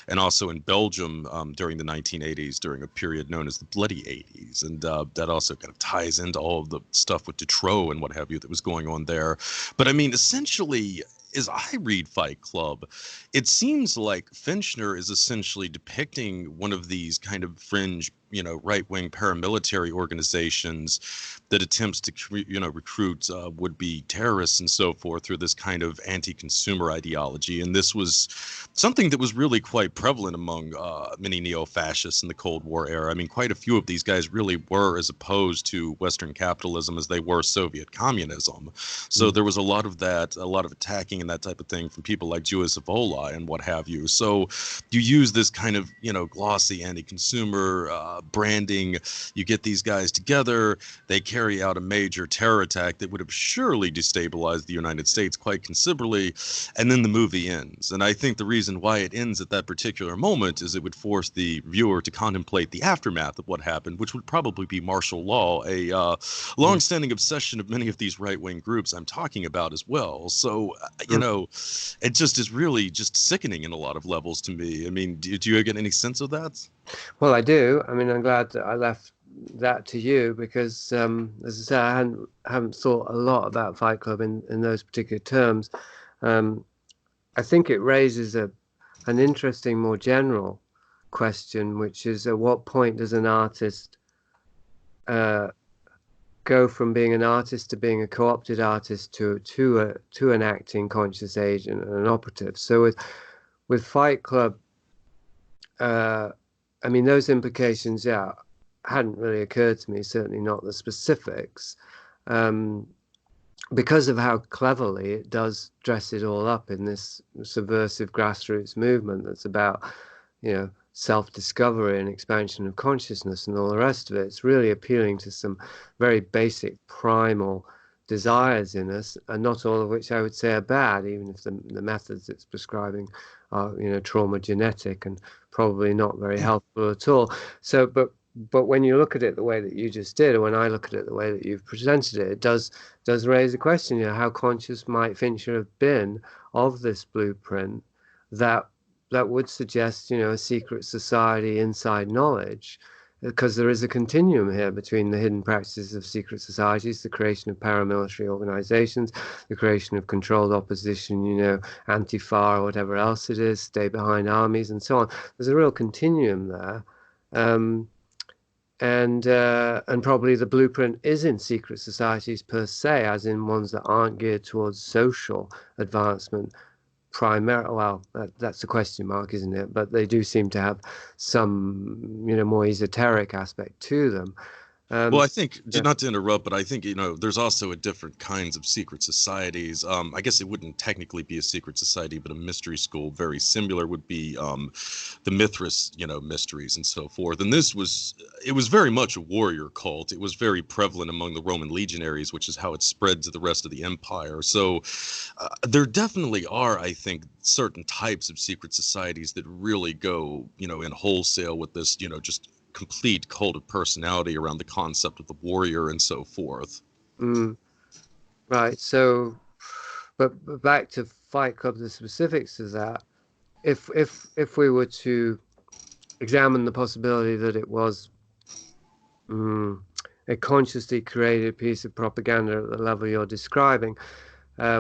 and also in Belgium during the 1980s during a period known as the Bloody 80s. And that also kind of ties into all of the stuff with Detroit and what have you that was going on there. But I mean, essentially, as I read Fight Club, it seems like Finch Nur is essentially depicting one of these kind of fringe, you know, right-wing paramilitary organizations that attempts to, you know, recruit would-be terrorists and so forth through this kind of anti-consumer ideology. And this was something that was really quite prevalent among many neo-fascists in the Cold War era. I mean, quite a few of these guys really were as opposed to Western capitalism as they were Soviet communism. So there was a lot of that, a lot of attacking and that type of thing from people like Joseph Ola and what have you. So you use this kind of, you know, glossy anti-consumer branding. You get these guys together, they carry out a major terror attack that would have surely destabilized the United States quite considerably, and then the movie ends. And I think the reason why it ends at that particular moment is it would force the viewer to contemplate the aftermath of what happened, which would probably be martial law, a long-standing obsession of many of these right-wing groups I'm talking about as well. So, you know, it just is really just sickening in a lot of levels to me. I mean, do you get any sense of that? Well, I do. I mean, I'm glad that I left that to you because, as I say, I haven't thought a lot about Fight Club in those particular terms. I think it raises an interesting, more general question, which is at what point does an artist go from being an artist to being a co-opted artist to an acting conscious agent and an operative? So with Fight Club, I mean, those implications, yeah, hadn't really occurred to me, certainly not the specifics, because of how cleverly it does dress it all up in this subversive grassroots movement that's about, you know, self-discovery and expansion of consciousness and all the rest of it. It's really appealing to some very basic primal desires in us, and not all of which I would say are bad, even if the methods it's prescribing are, you know, trauma genetic and probably not very helpful at all. So, but when you look at it the way that you just did, or when I look at it the way that you've presented it, it does raise a question, you know, how conscious might Fincher have been of this blueprint that would suggest, you know, a secret society inside knowledge, because there is a continuum here between the hidden practices of secret societies, the creation of paramilitary organizations, the creation of controlled opposition, you know, Antifa or whatever else it is, stay behind armies and so on. There's a real continuum there. And probably the blueprint is in secret societies per se, as in ones that aren't geared towards social advancement. Well, that's a question mark, isn't it? But they do seem to have some, you know, more esoteric aspect to them. Well, I think, not to interrupt, but I think, you know, there's also a different kinds of secret societies. I guess it wouldn't technically be a secret society, but a mystery school very similar would be the Mithras, you know, mysteries and so forth. And it was very much a warrior cult. It was very prevalent among the Roman legionaries, which is how it spread to the rest of the empire. So there definitely are, I think, certain types of secret societies that really go, you know, in wholesale with this, you know, just complete cult of personality around the concept of the warrior and so forth. Right. So, but back to Fight Club, the specifics of that. If we were to examine the possibility that it was a consciously created piece of propaganda at the level you're describing,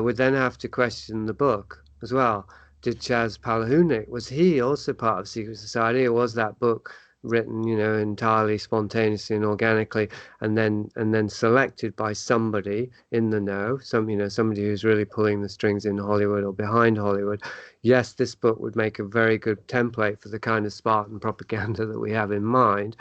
we'd then have to question the book as well. Did Chaz Palahunic, was he also part of secret society, or was that book written, you know, entirely spontaneously and organically, and then selected by somebody in the know, somebody who's really pulling the strings in Hollywood or behind Hollywood. Yes, this book would make a very good template for the kind of Spartan propaganda that we have in mind.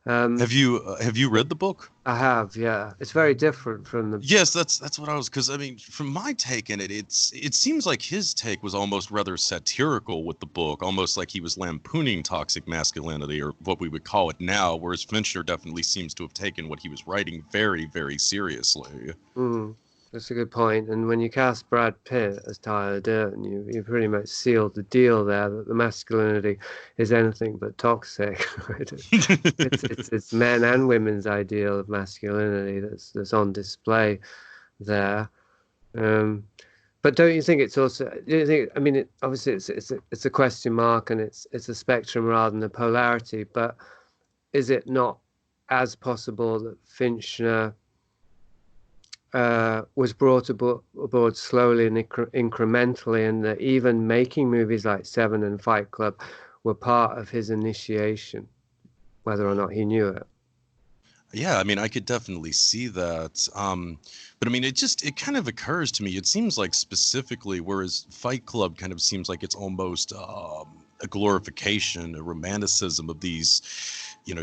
Have you read the book? I have, yeah. It's very different from the. Yes, that's what I was, because I mean, from my take in it, it seems like his take was almost rather satirical with the book, almost like he was lampooning toxic masculinity, or what we would call it now, whereas Fincher definitely seems to have taken what he was writing very, very seriously. That's a good point. And when you cast Brad Pitt as Tyler Durden, you pretty much sealed the deal there that the masculinity is anything but toxic. Right? It's men and women's ideal of masculinity that's on display there. But don't you think it's also? Do you think? I mean, obviously it's a question mark and it's a spectrum rather than a polarity. But is it not as possible that Fincher was brought aboard slowly and incrementally, and that even making movies like Seven and Fight Club were part of his initiation, whether or not he knew it? Yeah, I mean, I could definitely see that. But I mean, it kind of occurs to me. It seems like specifically, whereas Fight Club kind of seems like it's almost a glorification, a romanticism of these,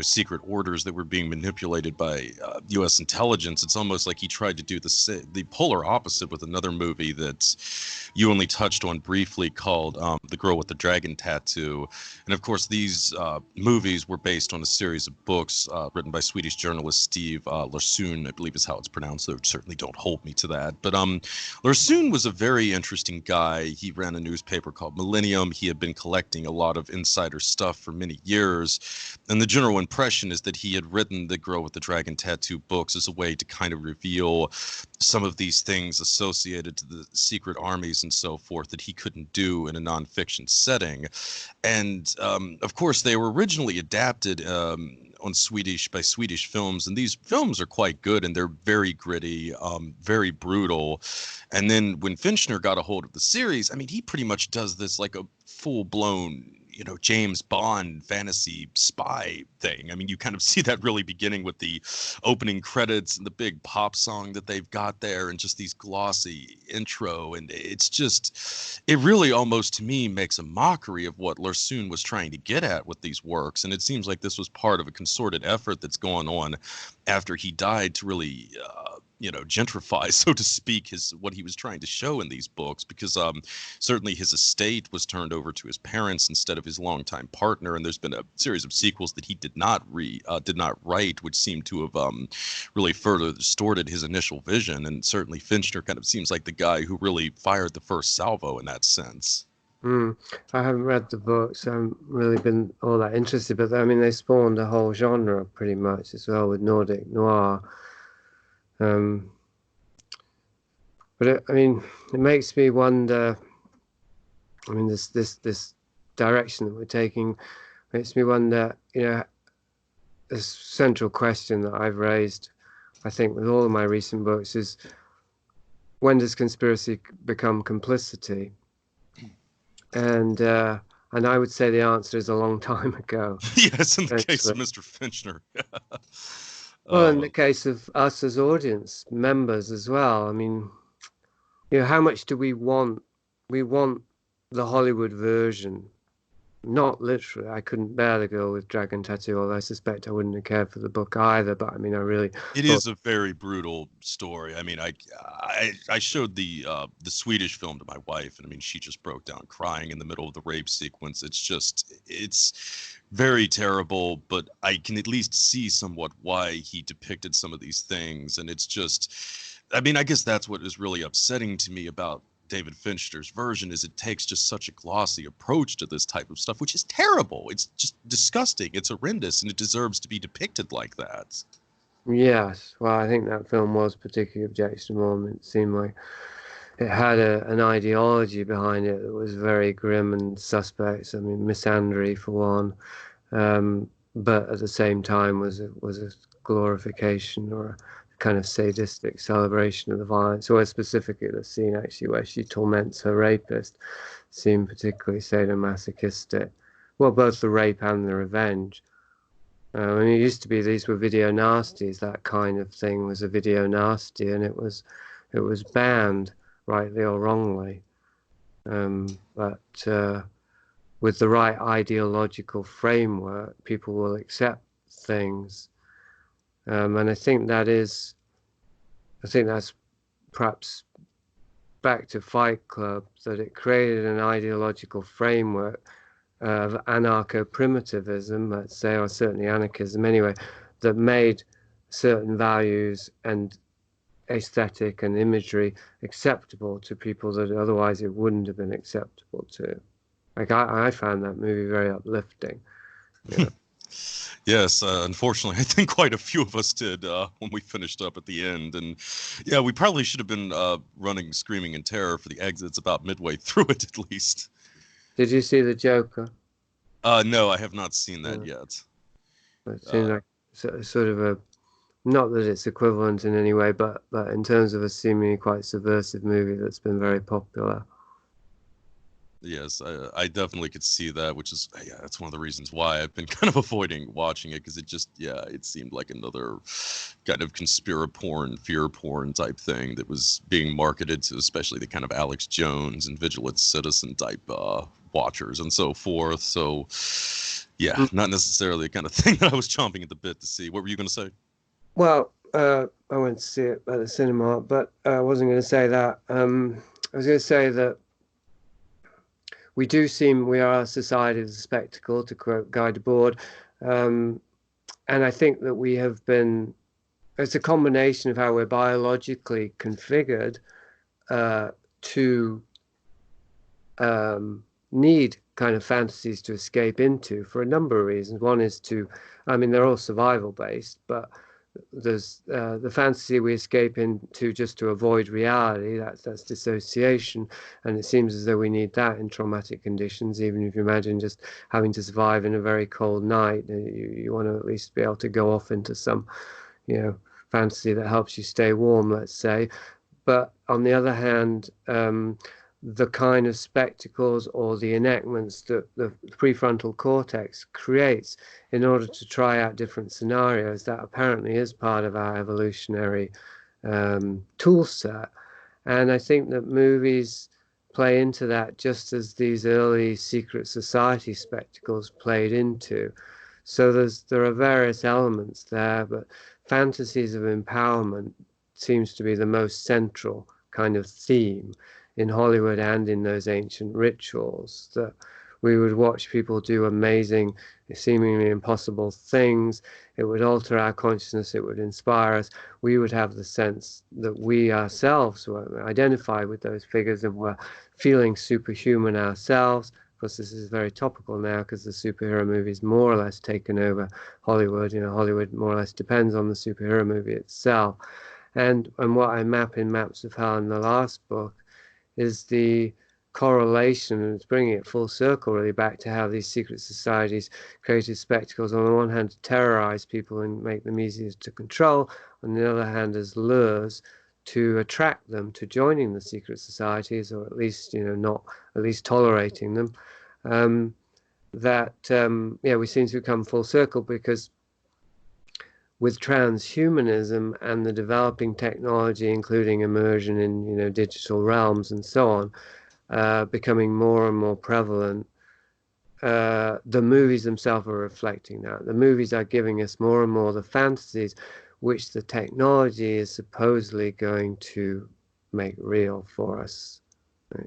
secret orders that were being manipulated by U.S. intelligence. It's almost like he tried to do the polar opposite with another movie that you only touched on briefly, called The Girl with the Dragon Tattoo. And of course, these movies were based on a series of books written by Swedish journalist Steve Larsson, I believe is how it's pronounced, though certainly don't hold me to that. But Larsson was a very interesting guy. He ran a newspaper called Millennium. He had been collecting a lot of insider stuff for many years. And the general impression is that he had written The Girl with the Dragon Tattoo books as a way to kind of reveal some of these things associated to the secret armies and so forth that he couldn't do in a nonfiction setting. And of course, they were originally adapted on by Swedish films, and these films are quite good, and they're very gritty, very brutal. And then when Fincher got a hold of the series, I mean, he pretty much does this like a full-blown James Bond fantasy spy thing. I mean, you kind of see that really beginning with the opening credits and the big pop song that they've got there, and just these glossy intro. And it really almost to me makes a mockery of what Larsson was trying to get at with these works. And it seems like this was part of a concerted effort that's going on after he died to really gentrify, so to speak, what he was trying to show in these books, because certainly his estate was turned over to his parents instead of his longtime partner, and there's been a series of sequels that he did not write, which seem to have really further distorted his initial vision. And certainly Fincher kind of seems like the guy who really fired the first salvo in that sense. I haven't read the books. I haven't really been all that interested, but I mean, they spawned a whole genre pretty much as well with Nordic noir. But it makes me wonder. I mean, this direction that we're taking makes me wonder. This central question that I've raised, I think, with all of my recent books is, when does conspiracy become complicity? And I would say the answer is a long time ago. Yes, in the case of Mr. Fincher. Well, in the case of us as audience members as well, I mean, how much do we want? We want the Hollywood version. Not literally. I couldn't bear The Girl with Dragon Tattoo, although I suspect I wouldn't have cared for the book either. But I mean, It is a very brutal story. I mean, I showed the Swedish film to my wife, and I mean, she just broke down crying in the middle of the rape sequence. It's very terrible, but I can at least see somewhat why he depicted some of these things. And it's just, I mean, I guess that's what is really upsetting to me about David Fincher's version, is it takes just such a glossy approach to this type of stuff, which is terrible. It's just disgusting. It's horrendous, and it deserves to be depicted like that. Yes, well, I think that film was particularly objectionable. It seemed like it had an ideology behind it that was very grim and suspect. I mean, misandry for one, but at the same time was a glorification or a kind of sadistic celebration of the violence. Or specifically the scene actually where she torments her rapist seemed particularly sadomasochistic. Well, both the rape and the revenge. I mean, it used to be these were video nasties. That kind of thing was a video nasty, and it was banned, rightly or wrongly. But with the right ideological framework, people will accept things. And I think that's perhaps back to Fight Club, that it created an ideological framework of anarcho-primitivism, let's say, or certainly anarchism anyway, that made certain values and aesthetic and imagery acceptable to people that otherwise it wouldn't have been acceptable to. Like I found that movie very uplifting. You know. Yes, unfortunately, I think quite a few of us did when we finished up at the end. And yeah, we probably should have been running screaming in terror for the exits about midway through it, at least. Did you see the Joker? No, I have not seen that Uh, yet. it seems Uh, like sort of a, not that it's equivalent in any way, but in terms of a seemingly quite subversive movie that's been very popular. yes, I definitely could see that, which is, yeah, that's one of the reasons why I've been kind of avoiding watching it, because it just, yeah, it seemed like another kind of conspiraporn, fear porn type thing that was being marketed to especially the kind of Alex Jones and Vigilant Citizen type watchers and so forth. So, yeah, Mm. not necessarily the kind of thing that I was chomping at the bit to see. What were you going to say? Well, I went to see it at the cinema, but I wasn't going to say that. I was going to say that we are a society of the spectacle, to quote Guy Debord. Um, and I think that it's a combination of how we're biologically configured uh, to need kind of fantasies to escape into for a number of reasons. One is I mean, they're all survival based, but there's the fantasy we escape into just to avoid reality. That's dissociation, and it seems as though we need that in traumatic conditions. Even if you imagine just having to survive in a very cold night, you want to at least be able to go off into some, fantasy that helps you stay warm, let's say. But on the other hand, the kind of spectacles or the enactments that the prefrontal cortex creates in order to try out different scenarios, that apparently is part of our evolutionary tool set. And I think that movies play into that just as these early secret society spectacles played into. So there are various elements there, but fantasies of empowerment seems to be the most central kind of theme in Hollywood and in those ancient rituals, that we would watch people do amazing, seemingly impossible things. It would alter our consciousness. It would inspire us. We would have the sense that we ourselves were identified with those figures and were feeling superhuman ourselves. Of course, this is very topical now because the superhero movie's more or less taken over Hollywood. Hollywood more or less depends on the superhero movie itself. And what I map in Maps of Hell in the last book is the correlation, and it's bringing it full circle really back to how these secret societies created spectacles on the one hand to terrorize people and make them easier to control, on the other hand as lures to attract them to joining the secret societies, or at least not at least tolerating them. We seem to come full circle because with transhumanism and the developing technology, including immersion in digital realms and so on, becoming more and more prevalent, the movies themselves are reflecting that. The movies are giving us more and more the fantasies which the technology is supposedly going to make real for us.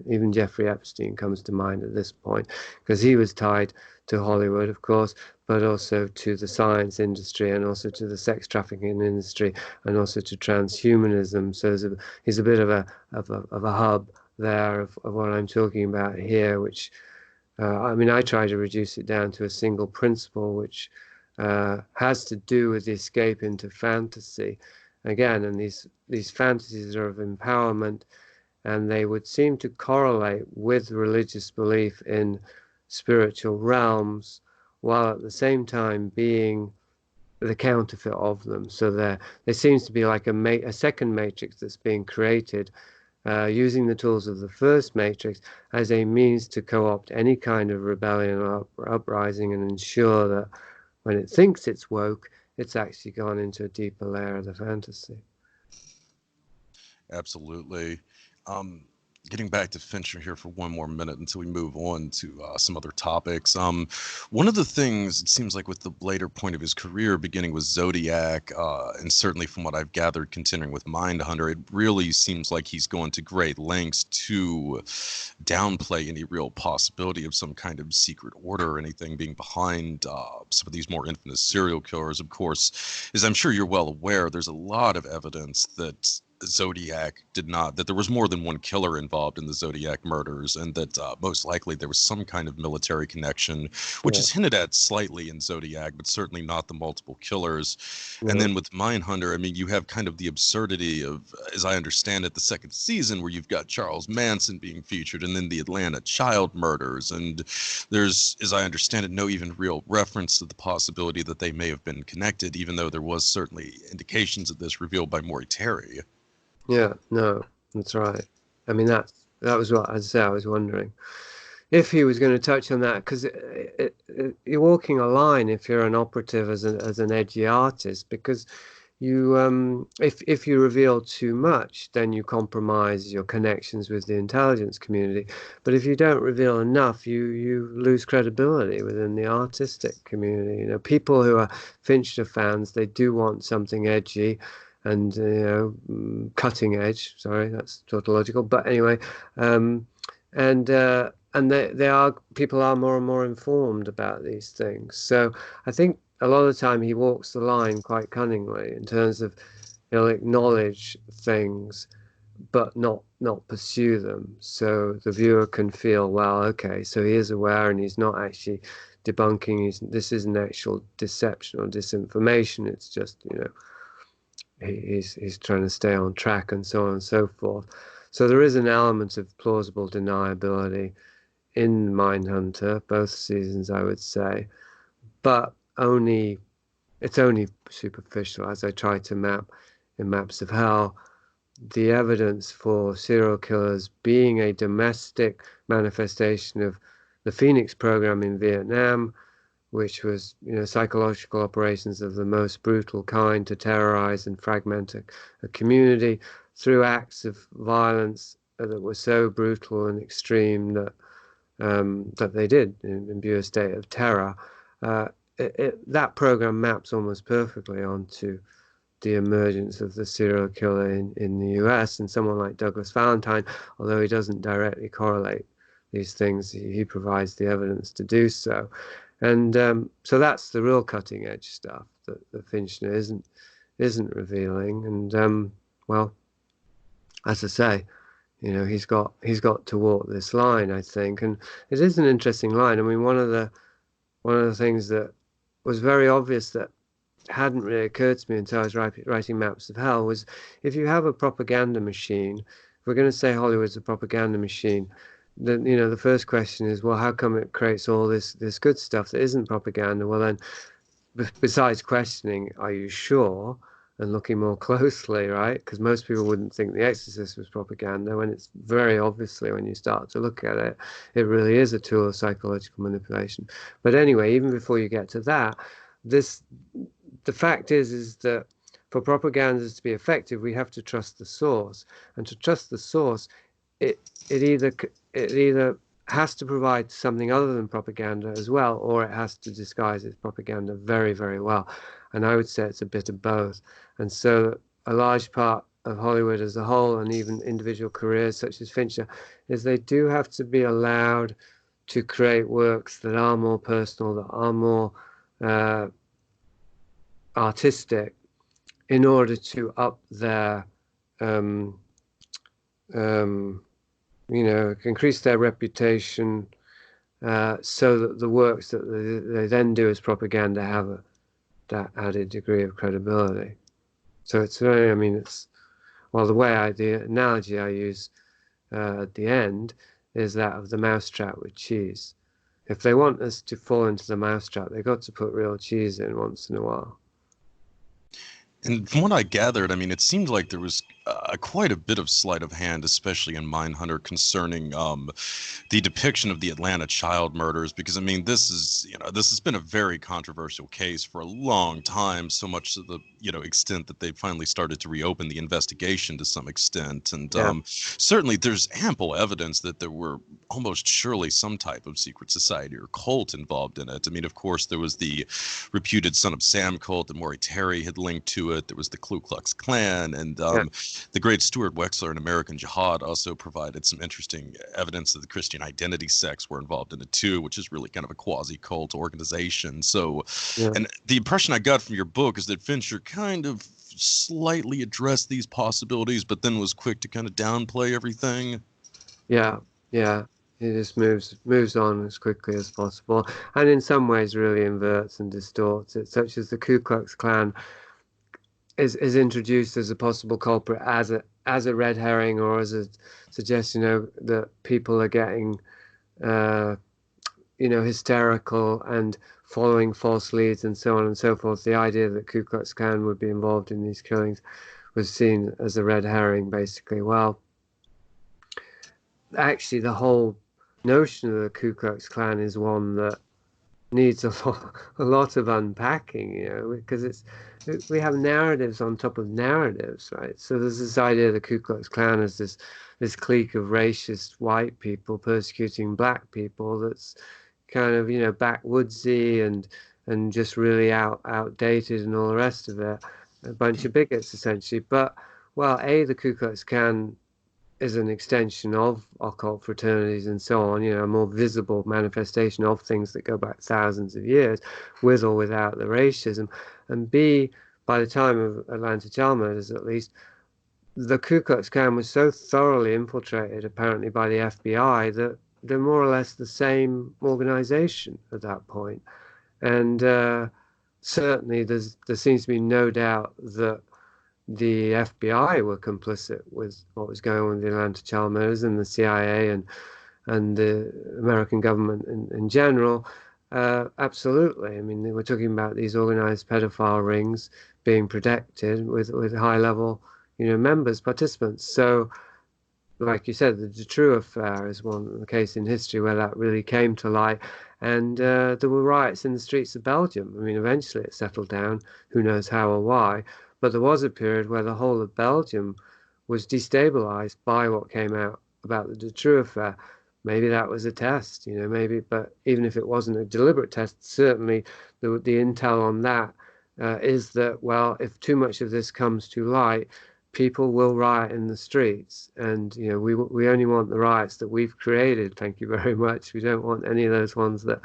Even Jeffrey Epstein comes to mind at this point, because he was tied to Hollywood, of course, but also to the science industry and also to the sex trafficking industry and also to transhumanism. So he's a bit of a hub there of what I'm talking about here, which I mean, I try to reduce it down to a single principle, which has to do with the escape into fantasy. Again, and these fantasies are of empowerment, and they would seem to correlate with religious belief in spiritual realms, while at the same time being the counterfeit of them. So there seems to be like a second matrix that's being created using the tools of the first matrix as a means to co-opt any kind of rebellion or uprising and ensure that when it thinks it's woke, it's actually gone into a deeper layer of the fantasy. Absolutely. Um, Getting back to Fincher here for one more minute until we move on to some other topics. One of the things it seems like with the later point of his career, beginning with Zodiac, and certainly from what I've gathered, continuing with Mindhunter, it really seems like he's going to great lengths to downplay any real possibility of some kind of secret order or anything being behind some of these more infamous serial killers. Of course, as I'm sure you're well aware, there's a lot of evidence that Zodiac did not, that there was more than one killer involved in the Zodiac murders, and that most likely there was some kind of military connection, which is hinted at slightly in Zodiac, but certainly not the multiple killers. And then with Mindhunter, I mean, you have kind of the absurdity of, as I understand it, the second season where you've got Charles Manson being featured, and then the Atlanta child murders, and there's, as I understand it, no even real reference to the possibility that they may have been connected, even though there was certainly indications of this revealed by Maury Terry. Yeah, no, that's right. I mean, that was what, as I say, I was wondering if he was going to touch on that, because you're walking a line if you're an operative as an edgy artist, because you if you reveal too much, then you compromise your connections with the intelligence community. But if you don't reveal enough, you lose credibility within the artistic community. You know, people who are Fincher fans, they do want something edgy and cutting edge. Sorry, that's tautological, but anyway, and they are, people are more and more informed about these things. So I think a lot of the time he walks the line quite cunningly in terms of he'll acknowledge things but not pursue them, so the viewer can feel, well, okay, so he is aware and he's not actually debunking, this isn't actual deception or disinformation, it's just, he's trying to stay on track and so on and so forth. So there is an element of plausible deniability in Mindhunter, both seasons, I would say, but it's only superficial. As I try to map in Maps of Hell, the evidence for serial killers being a domestic manifestation of the Phoenix program in Vietnam, which was, psychological operations of the most brutal kind to terrorize and fragment a community through acts of violence that were so brutal and extreme that they did imbue a state of terror. That program maps almost perfectly onto the emergence of the serial killer in the US, and someone like Douglas Valentine, although he doesn't directly correlate these things, he provides the evidence to do so. And so that's the real cutting edge stuff that Fincher isn't revealing. And well, as I say, he's got to walk this line, I think, and it is an interesting line. I mean, one of the things that was very obvious that hadn't really occurred to me until I was writing Maps of Hell was, if you have a propaganda machine, if we're going to say Hollywood's a propaganda machine, then the first question is, well, how come it creates all this good stuff that isn't propaganda? Well, then, besides questioning, are you sure, and looking more closely, right? Because most people wouldn't think The Exorcist was propaganda, when it's very obviously, when you start to look at it, it really is a tool of psychological manipulation. But anyway, even before you get to that, the fact is that for propaganda to be effective, we have to trust the source, and to trust the source, it either has to provide something other than propaganda as well, or it has to disguise its propaganda very, very well. And I would say it's a bit of both. And so a large part of Hollywood as a whole, and even individual careers such as Fincher, is they do have to be allowed to create works that are more personal, that are more artistic, in order to up their increase their reputation, so that the works that they then do as propaganda have that added degree of credibility. So it's very, the analogy I use at the end is that of the mousetrap with cheese. If they want us to fall into the mousetrap, they've got to put real cheese in once in a while. And from what I gathered, I mean, it seemed like there was quite a bit of sleight of hand, especially in Mindhunter, concerning the depiction of the Atlanta child murders. Because I mean, this has been a very controversial case for a long time, so much to the extent that they finally started to reopen the investigation to some extent. And Yeah. certainly, there's ample evidence that there were almost surely some type of secret society or cult involved in it. I mean, of course, there was the reputed Son of Sam cult that Maury Terry had linked to it. There was the Ku Klux Klan, and Yeah. the great Stuart Wexler in American Jihad also provided some interesting evidence that the Christian identity sects were involved in it too, which is really kind of a quasi-cult organization. So, Yeah. and the impression I got from your book is that Fincher kind of slightly addressed these possibilities, but then was quick to kind of downplay everything. Yeah. Yeah. He just moves on as quickly as possible, and in some ways really inverts and distorts it, such as the Ku Klux Klan is introduced as a possible culprit as a red herring, or as a suggestion that people are getting hysterical and following false leads and so on and so forth. The idea that Ku Klux Klan would be involved in these killings was seen as a red herring, basically. Well, actually, the whole notion of the Ku Klux Klan is one that needs a lot of unpacking, because we have narratives on top of narratives, right? So there's this idea of the Ku Klux Klan as this clique of racist white people persecuting black people that's kind of backwoodsy and just really outdated and all the rest of it, a bunch of bigots essentially. But well, the Ku Klux Klan is an extension of occult fraternities and so on, a more visible manifestation of things that go back thousands of years, with or without the racism. And B, by the time of Atlanta child murders at least, the Ku Klux Klan was so thoroughly infiltrated, apparently, by the FBI that they're more or less the same organization at that point. And certainly there seems to be no doubt that the FBI were complicit with what was going on with the Atlanta child murders, and the CIA and the American government in general. Absolutely. I mean, we're talking about these organized pedophile rings being protected with high level, members, participants. So, like you said, the Detroit affair is one case in history where that really came to light. And there were riots in the streets of Belgium. I mean, eventually it settled down. Who knows how or why? But there was a period where the whole of Belgium was destabilized by what came out about the Detroit affair. Maybe that was a test, maybe. But even if it wasn't a deliberate test, certainly the intel on that is that, well, if too much of this comes to light, people will riot in the streets, and we only want the riots that we've created. Thank you very much. We don't want any of those ones that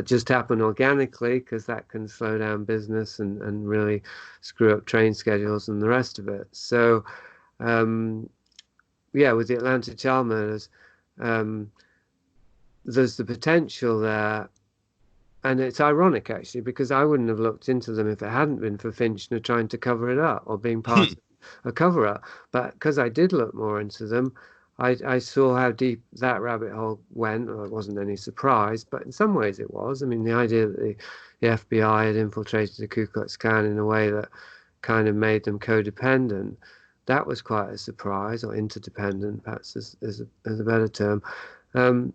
just happen organically, because that can slow down business and really screw up train schedules and the rest of it. So with the Atlanta child murders, there's the potential there. And it's ironic, actually, because I wouldn't have looked into them if it hadn't been for Finch Nur trying to cover it up, or being part of a cover up. But because I did look more into them, I saw how deep that rabbit hole went. Well, it wasn't any surprise, but in some ways it was. I mean, the idea that the FBI had infiltrated the Ku Klux Klan in a way that kind of made them codependent, that was quite a surprise, or interdependent, perhaps is a better term. And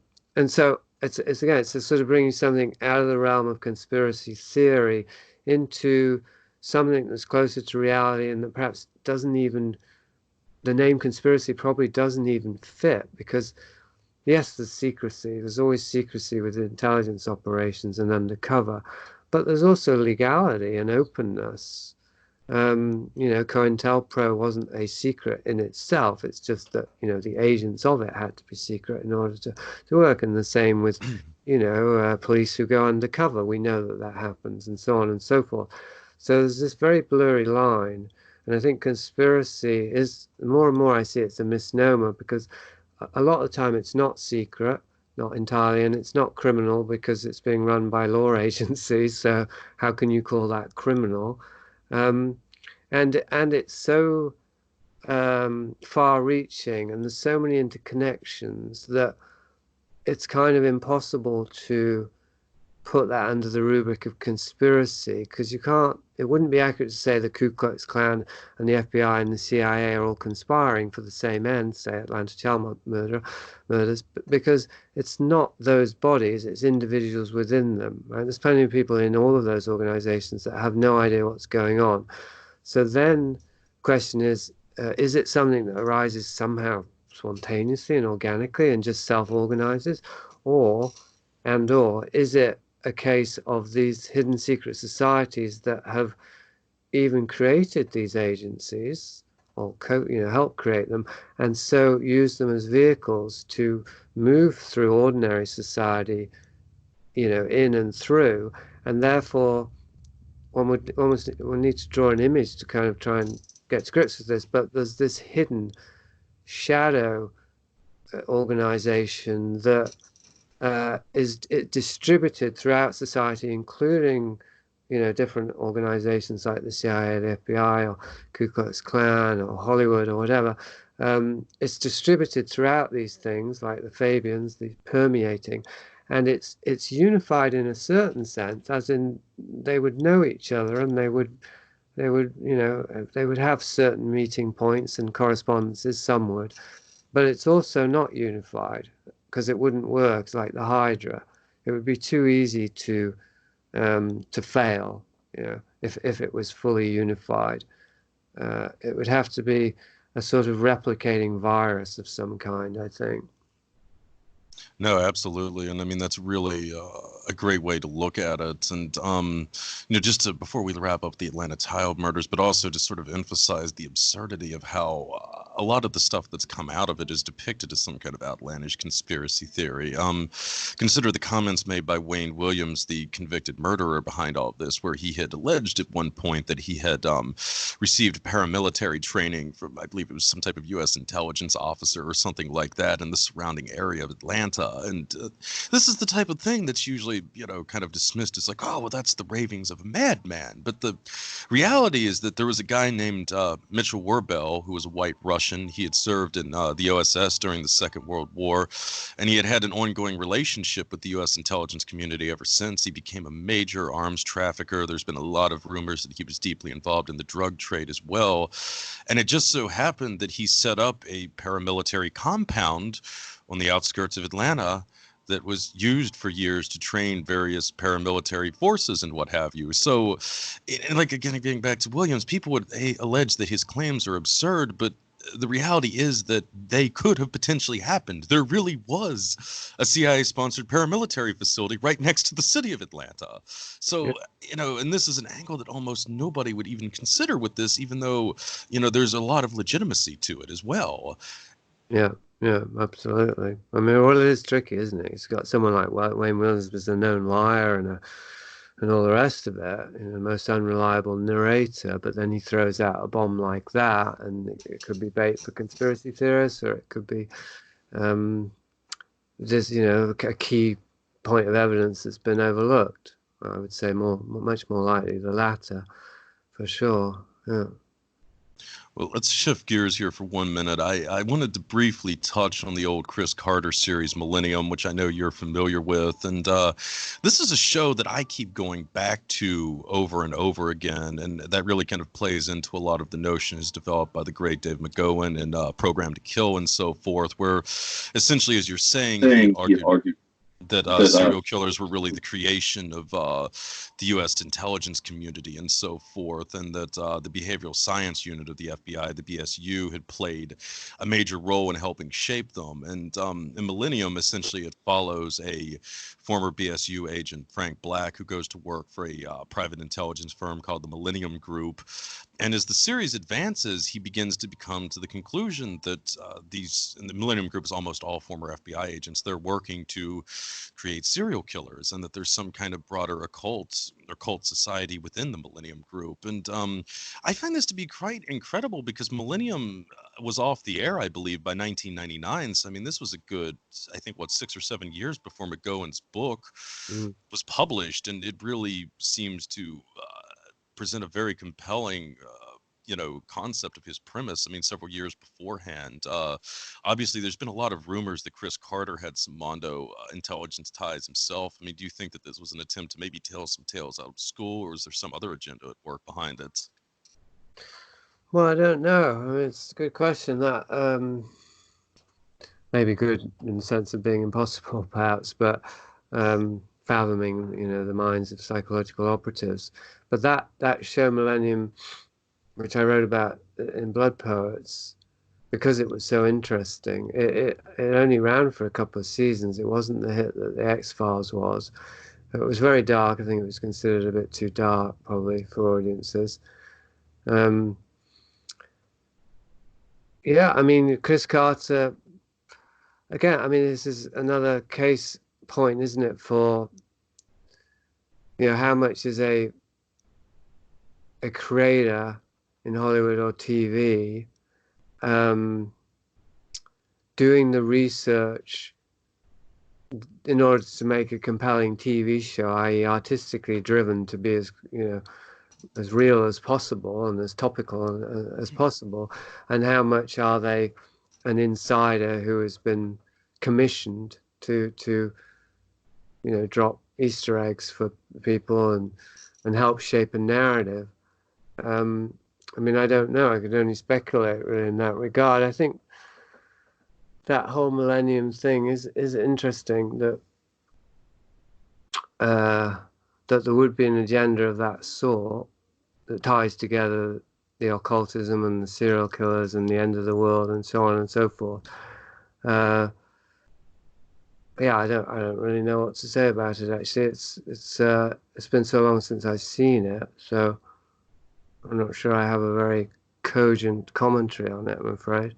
so it's again, it's sort of bringing something out of the realm of conspiracy theory into something that's closer to reality, and that perhaps doesn't even, the name conspiracy probably doesn't even fit, because yes, there's secrecy. There's always secrecy with intelligence operations and undercover, but there's also legality and openness. COINTELPRO wasn't a secret in itself. It's just that, the agents of it had to be secret in order to work. And the same with, police who go undercover. We know that happens, and so on and so forth. So there's this very blurry line. And I think conspiracy is, more and more I see it's a misnomer, because a lot of the time it's not secret, not entirely, and it's not criminal because it's being run by law agencies. So how can you call that criminal? And it's so far-reaching, and there's so many interconnections that it's kind of impossible to put that under the rubric of conspiracy, because you can't, it wouldn't be accurate to say the Ku Klux Klan and the FBI and the CIA are all conspiring for the same end, say Atlanta child murders, because it's not those bodies, it's individuals within them. Right? There's plenty of people in all of those organizations that have no idea what's going on. So then the question is it something that arises somehow spontaneously and organically and just self-organizes, or is it a case of these hidden secret societies that have even created these agencies or help create them, and so use them as vehicles to move through ordinary society, in and through, and therefore one needs to draw an image to kind of try and get to grips with this. But there's this hidden shadow organization that is distributed throughout society, including different organizations like the CIA, the FBI, or Ku Klux Klan, or Hollywood, or whatever. It's distributed throughout these things, like the Fabians, the permeating, and it's unified in a certain sense, as in they would know each other, and they would they would have certain meeting points and correspondences. Some would, but it's also not unified, because it wouldn't work. It's like the Hydra. It would be too easy to fail, if it was fully unified. It would have to be a sort of replicating virus of some kind, I think. No, absolutely, and I mean that's really a great way to look at it. And just to, before we wrap up the Atlanta child murders, but also to sort of emphasize the absurdity of how a lot of the stuff that's come out of it is depicted as some kind of outlandish conspiracy theory. Consider the comments made by Wayne Williams, the convicted murderer behind all of this, where he had alleged at one point that he had received paramilitary training from, I believe it was some type of U.S. intelligence officer or something like that in the surrounding area of Atlanta. And this is the type of thing that's usually, kind of dismissed as like, oh, well, that's the ravings of a madman. But the reality is that there was a guy named Mitchell Werbel, who was a white Russian. He had served in the OSS during the Second World War, and he had had an ongoing relationship with the U.S. intelligence community ever since. He became a major arms trafficker. There's been a lot of rumors that he was deeply involved in the drug trade as well. And it just so happened that he set up a paramilitary compound on the outskirts of Atlanta that was used for years to train various paramilitary forces and what have you. So, and like again, getting back to Williams, people would allege that his claims are absurd, but the reality is that they could have potentially happened. There really was a CIA-sponsored paramilitary facility right next to the city of Atlanta. So, and this is an angle that almost nobody would even consider with this, even though, there's a lot of legitimacy to it as well. Yeah. Yeah, absolutely. I mean, well, it is tricky, isn't it? It's got someone like Wayne Williams was a known liar and all the rest of it, the most unreliable narrator, but then he throws out a bomb like that, and it could be bait for conspiracy theorists, or it could be just, a key point of evidence that's been overlooked. I would say much more likely the latter, for sure. Yeah. Well, let's shift gears here for 1 minute. I wanted to briefly touch on the old Chris Carter series, Millennium, which I know you're familiar with. And this is a show that I keep going back to over and over again. And that really kind of plays into a lot of the notions developed by the great Dave McGowan and Program to Kill and so forth, where essentially, as you're saying, he argued that serial killers were really the creation of the U.S. intelligence community and so forth, and that the behavioral science unit of the FBI, the BSU, had played a major role in helping shape them. And in Millennium, essentially, it follows a former BSU agent, Frank Black, who goes to work for a private intelligence firm called the Millennium Group. And as the series advances, he begins to come to the conclusion that and the Millennium Group is almost all former FBI agents. They're working to create serial killers, and that there's some kind of broader occult or cult society within the Millennium Group. And I find this to be quite incredible, because Millennium was off the air, I believe, by 1999. So, I mean, this was a good, I think, 6 or 7 years before McGowan's book was published. And it really seems to present a very compelling concept of his premise, I mean, several years beforehand. Obviously, there's been a lot of rumors that Chris Carter had some Mondo intelligence ties himself. I mean, do you think that this was an attempt to maybe tell some tales out of school, or is there some other agenda at work behind it? Well, I don't know. I mean, it's a good question. That maybe good in the sense of being impossible, perhaps, but fathoming, the minds of psychological operatives. But that show Millennium, which I wrote about in Blood Poets, because it was so interesting, it only ran for a couple of seasons. It wasn't the hit that the X-Files was. It was very dark. I think it was considered a bit too dark, probably, for audiences. Yeah, I mean, Chris Carter, again, I mean, this is another case point, isn't it, for, how much is a creator in Hollywood or TV doing the research in order to make a compelling TV show, i.e. artistically driven to be as real as possible and as topical as possible, and how much are they an insider who has been commissioned to drop Easter eggs for people and help shape a narrative. I mean, I don't know. I could only speculate really in that regard. I think that whole Millennium thing is interesting, that there would be an agenda of that sort that ties together the occultism and the serial killers and the end of the world and so on and so forth. Yeah, I don't really know what to say about it. Actually, it's been so long since I've seen it, so I'm not sure I have a very cogent commentary on it, I'm afraid.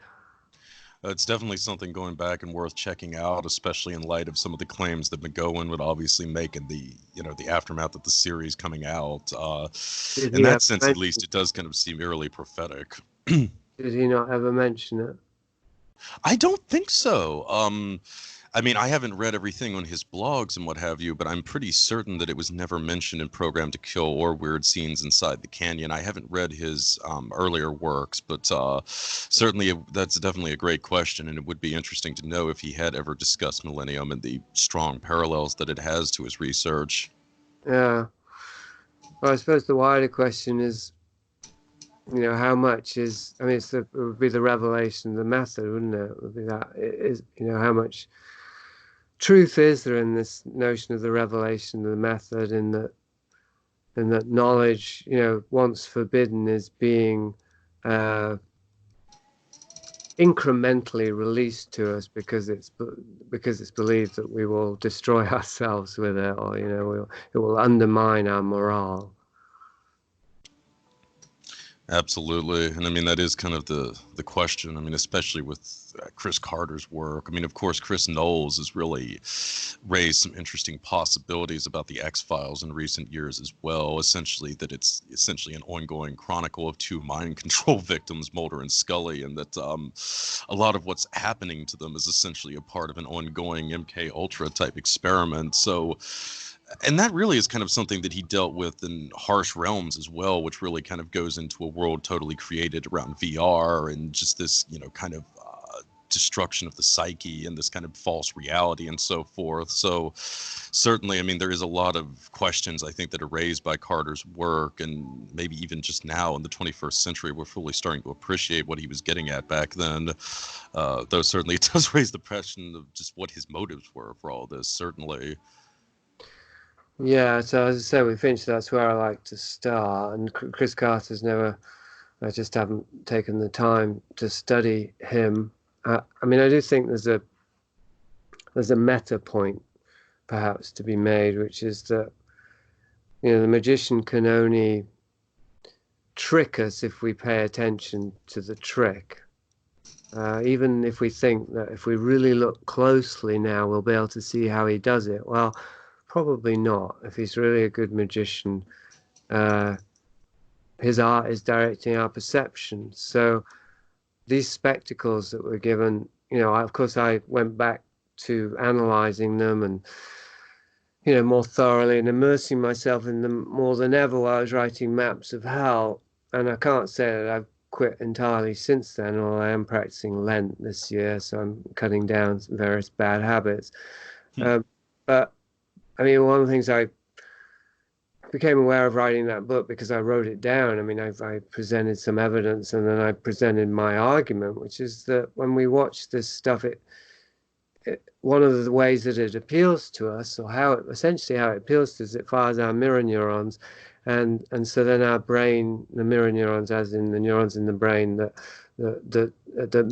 It's definitely something going back and worth checking out, especially in light of some of the claims that McGowan would obviously make in the aftermath of the series coming out. In that sense, at least, it does kind of seem eerily prophetic. Did he not ever mention it? I don't think so. I mean, I haven't read everything on his blogs and what have you, but I'm pretty certain that it was never mentioned in Program to Kill or Weird Scenes Inside the Canyon. I haven't read his earlier works, but certainly that's definitely a great question, and it would be interesting to know if he had ever discussed Millennium and the strong parallels that it has to his research. Yeah. Well, I suppose the wider question is, how much is, I mean, it would be the revelation of the method, wouldn't it? It would be that, how much truth is there in this notion of the revelation of the method, in that knowledge, once forbidden, is being incrementally released to us because it's believed that we will destroy ourselves with it, or it will undermine our morale. Absolutely. And I mean, that is kind of the question. I mean, especially with Chris Carter's work. I mean, of course, Chris Knowles has really raised some interesting possibilities about the X-Files in recent years as well. Essentially, that it's essentially an ongoing chronicle of two mind control victims, Mulder and Scully, and that a lot of what's happening to them is essentially a part of an ongoing MK Ultra type experiment. So, and that really is kind of something that he dealt with in Harsh Realms as well, which really kind of goes into a world totally created around VR and just this, kind of destruction of the psyche and this kind of false reality and so forth. So certainly, I mean, there is a lot of questions, I think, that are raised by Carter's work, and maybe even just now in the 21st century, we're fully starting to appreciate what he was getting at back then. Though certainly it does raise the question of just what his motives were for all this, certainly. Yeah, so as I said, with Finch, that's where I like to start. And Chris Carter's never, I just haven't taken the time to study him. I mean, I do think there's a meta point perhaps to be made, which is that, the magician can only trick us if we pay attention to the trick. Even if we think that if we really look closely now, we'll be able to see how he does it. Well, probably not. If he's really a good magician, his art is directing our perception. So these spectacles that were given, of course, I went back to analyzing them and, more thoroughly, and immersing myself in them more than ever while I was writing Maps of Hell. and I can't say that I've quit entirely since then, or I am practicing Lent this year, so I'm cutting down some various bad habits. Hmm. But I mean, one of the things I became aware of writing that book because I wrote it down. I mean, I presented some evidence and then I presented my argument, which is that when we watch this stuff, one of the ways that it appeals to us, or essentially how it appeals to us, it fires our mirror neurons, and so then our brain, the mirror neurons, as in the neurons in the brain that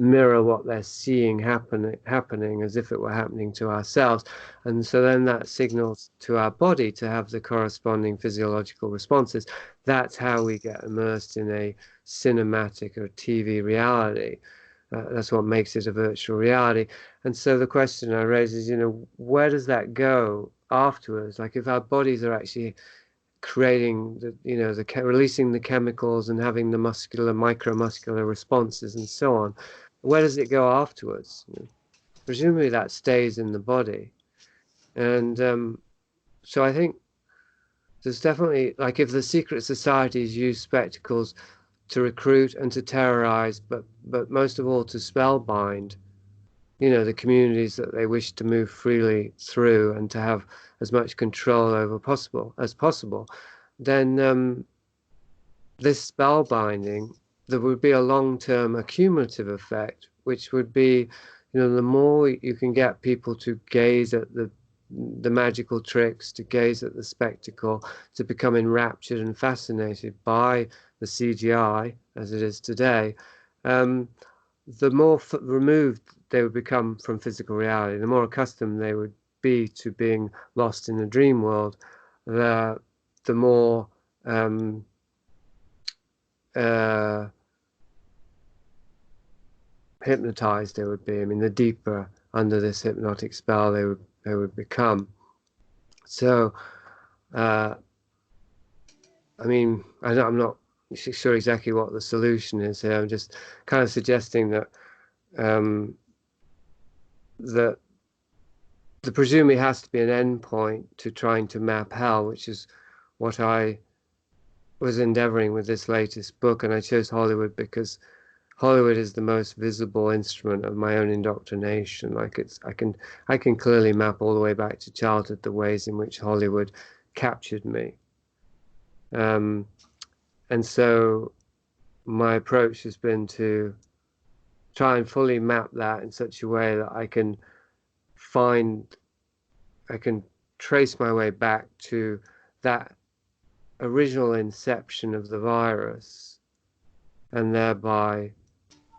mirror what they're seeing happening as if it were happening to ourselves, and so then that signals to our body to have the corresponding physiological responses. That's how we get immersed in a cinematic or TV reality. That's what makes it a virtual reality. And so the question I raise is, where does that go afterwards? Like if our bodies are actually creating releasing the chemicals and having the micromuscular responses and so on, where does it go afterwards? Presumably that stays in the body. And so I think there's definitely, like, if the secret societies use spectacles to recruit and to terrorize, but most of all to spellbind, the communities that they wish to move freely through and to have as much control over as possible, then this spellbinding, there would be a long-term accumulative effect, which would be, the more you can get people to gaze at the magical tricks, to gaze at the spectacle, to become enraptured and fascinated by the CGI as it is today, the more removed they would become from physical reality, the more accustomed they would be to being lost in a dream world, the more hypnotized they would be. I mean, the deeper under this hypnotic spell they would become. So, I mean, I'm not sure exactly what the solution is here. I'm just kind of suggesting that that there presumably has to be an end point to trying to map hell, which is what I was endeavoring with this latest book. And I chose Hollywood because Hollywood is the most visible instrument of my own indoctrination. Like I can clearly map all the way back to childhood the ways in which Hollywood captured me. And so my approach has been to try and fully map that in such a way that I can trace my way back to that original inception of the virus and thereby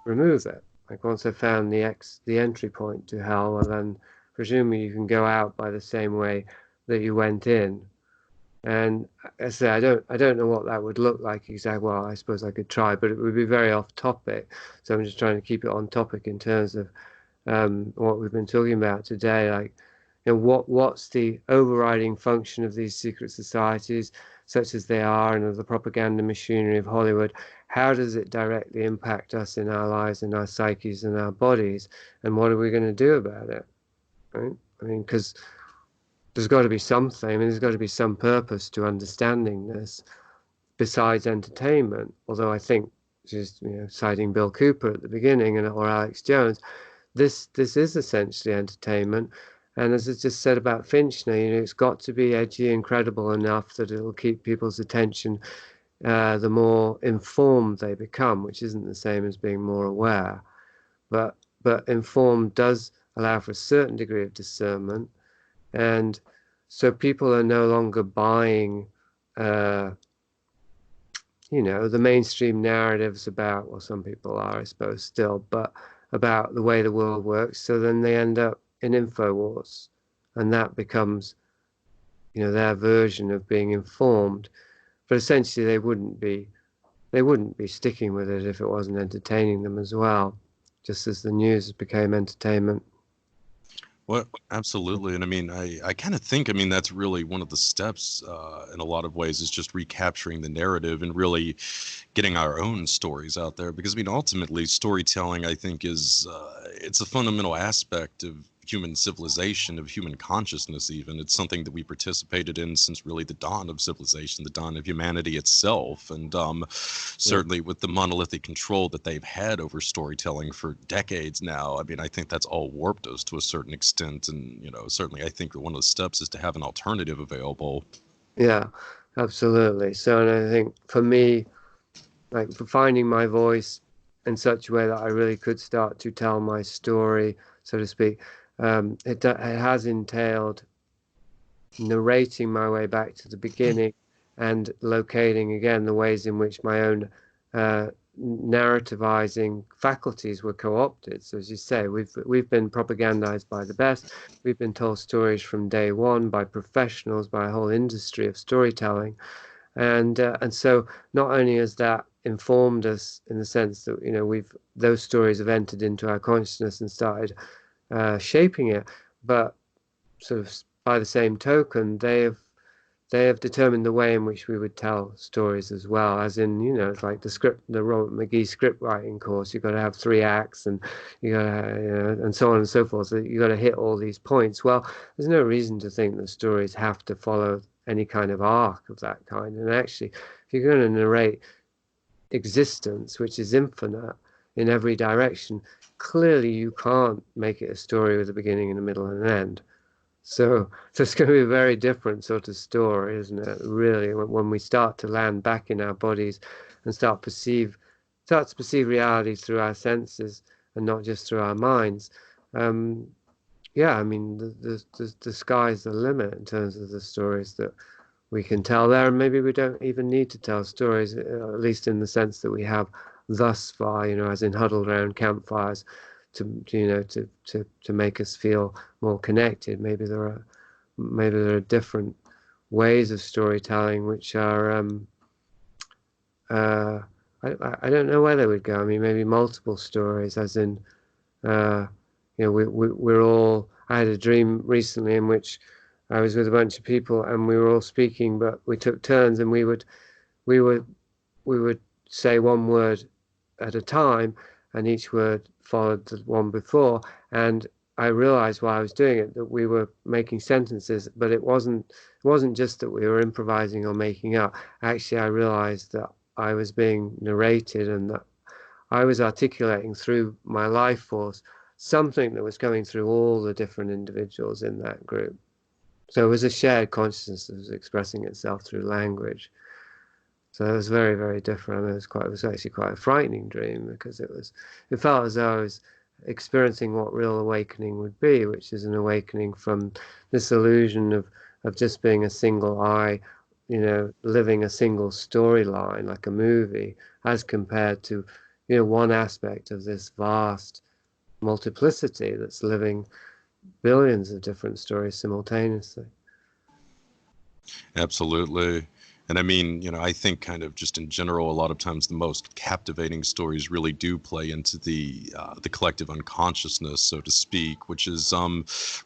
remove it. Like once I've found the entry point to hell, well then presumably you can go out by the same way that you went in. And I say I don't know what that would look like exactly. Well, I suppose I could try, but it would be very off topic. So I'm just trying to keep it on topic in terms of what we've been talking about today. Like, what's the overriding function of these secret societies, such as they are, and of the propaganda machinery of Hollywood? How does it directly impact us in our lives, in our psyches, and our bodies? And what are we going to do about it? Right? I mean, because there's got to be something. I mean, there's got to be some purpose to understanding this besides entertainment. Although I think, just citing Bill Cooper at the beginning or Alex Jones, this is essentially entertainment. And as I just said about Finch Nur, it's got to be edgy and credible enough that it'll keep people's attention the more informed they become, which isn't the same as being more aware. But informed does allow for a certain degree of discernment. And so people are no longer buying, the mainstream narratives about, well, some people are, I suppose, still, but about the way the world works. So then they end up in InfoWars, and that becomes, their version of being informed. But essentially, they wouldn't be sticking with it if it wasn't entertaining them as well, just as the news became entertainment. Well, absolutely. And I mean, I kind of think, I mean, that's really one of the steps in a lot of ways is just recapturing the narrative and really getting our own stories out there. Because, I mean, ultimately, storytelling, I think, is it's a fundamental aspect of human civilization, of human consciousness even. It's something that we participated in since really the dawn of civilization, the dawn of humanity itself. And certainly with the monolithic control that they've had over storytelling for decades now, I mean, I think that's all warped us to a certain extent. And, you know, certainly I think that one of the steps is to have an alternative available. Yeah, absolutely. So, and I think for me, like for finding my voice in such a way that I really could start to tell my story, so to speak, it has entailed narrating my way back to the beginning and locating again the ways in which my own narrativizing faculties were co-opted. So as you say, we've been propagandized by the best. We've been told stories from day one by professionals, by a whole industry of storytelling, and so not only has that informed us in the sense that, you know, those stories have entered into our consciousness and started shaping it, but sort of by the same token, they have determined the way in which we would tell stories as well. As in, you know, it's like the Robert McGee script writing course. You've got to have 3 acts, and you got to, you know, and so on and so forth. So you got to hit all these points. Well, there's no reason to think that stories have to follow any kind of arc of that kind. And actually, if you're going to narrate existence, which is infinite in every direction, clearly you can't make it a story with a beginning and a middle and an end. So it's going to be a very different sort of story, isn't it? Really, when we start to land back in our bodies and start to perceive reality through our senses and not just through our minds. Yeah, I mean, the sky's the limit in terms of the stories that we can tell there, and maybe we don't even need to tell stories, at least in the sense that we have thus far, you know, as in huddled around campfires, to you know, to make us feel more connected. Maybe there are different ways of storytelling which are I don't know where they would go. I mean, maybe multiple stories, as in you know, we're all. I had a dream recently in which I was with a bunch of people and we were all speaking, but we took turns, and we would say one word at a time, and each word followed the one before. And I realized while I was doing it that we were making sentences, but it wasn't just that we were improvising or making up. Actually, I realized that I was being narrated and that I was articulating through my life force something that was going through all the different individuals in that group. So it was a shared consciousness that was expressing itself through language. So it was very, very different. I mean, it was actually quite a frightening dream, because it felt as though I was experiencing what real awakening would be, which is an awakening from this illusion of just being a single eye, you know, living a single storyline like a movie, as compared to, you know, one aspect of this vast multiplicity that's living billions of different stories simultaneously. Absolutely. And I mean, you know, I think kind of just in general, a lot of times the most captivating stories really do play into the collective unconsciousness, so to speak, which is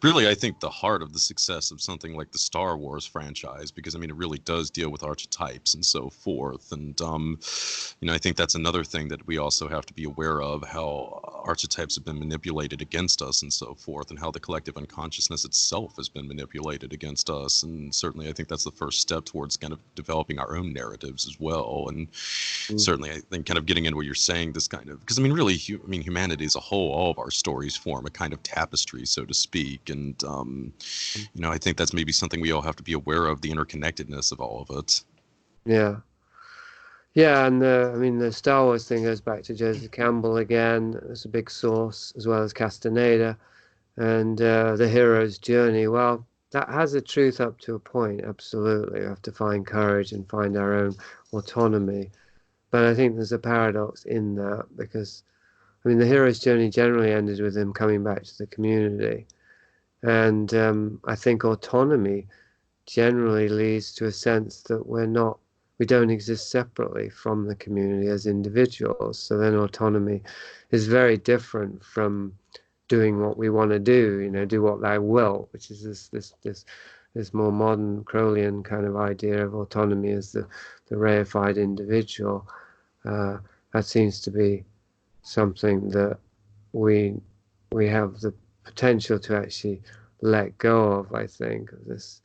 really, I think, the heart of the success of something like the Star Wars franchise, because I mean, it really does deal with archetypes and so forth. And you know, I think that's another thing that we also have to be aware of, how archetypes have been manipulated against us and so forth, and how the collective unconsciousness itself has been manipulated against us. And certainly, I think that's the first step towards kind of developing our own narratives as well. And certainly, I think kind of getting into what you're saying, this kind of, because I mean, really, humanity as a whole, all of our stories form a kind of tapestry, so to speak. And you know, I think that's maybe something we all have to be aware of, the interconnectedness of all of it. Yeah. Yeah, and I mean, the Star Wars thing goes back to Joseph Campbell again as a big source, as well as Castaneda, and the hero's journey. Well, that has a truth up to a point, absolutely. We have to find courage and find our own autonomy. But I think there's a paradox in that, because, I mean, the hero's journey generally ended with him coming back to the community. And I think autonomy generally leads to a sense that we don't exist separately from the community as individuals. So then autonomy is very different from doing what we want to do, you know, do what thou wilt, which is this more modern Crowleyan kind of idea of autonomy as the reified individual. That seems to be something that we have the potential to actually let go of, I think, this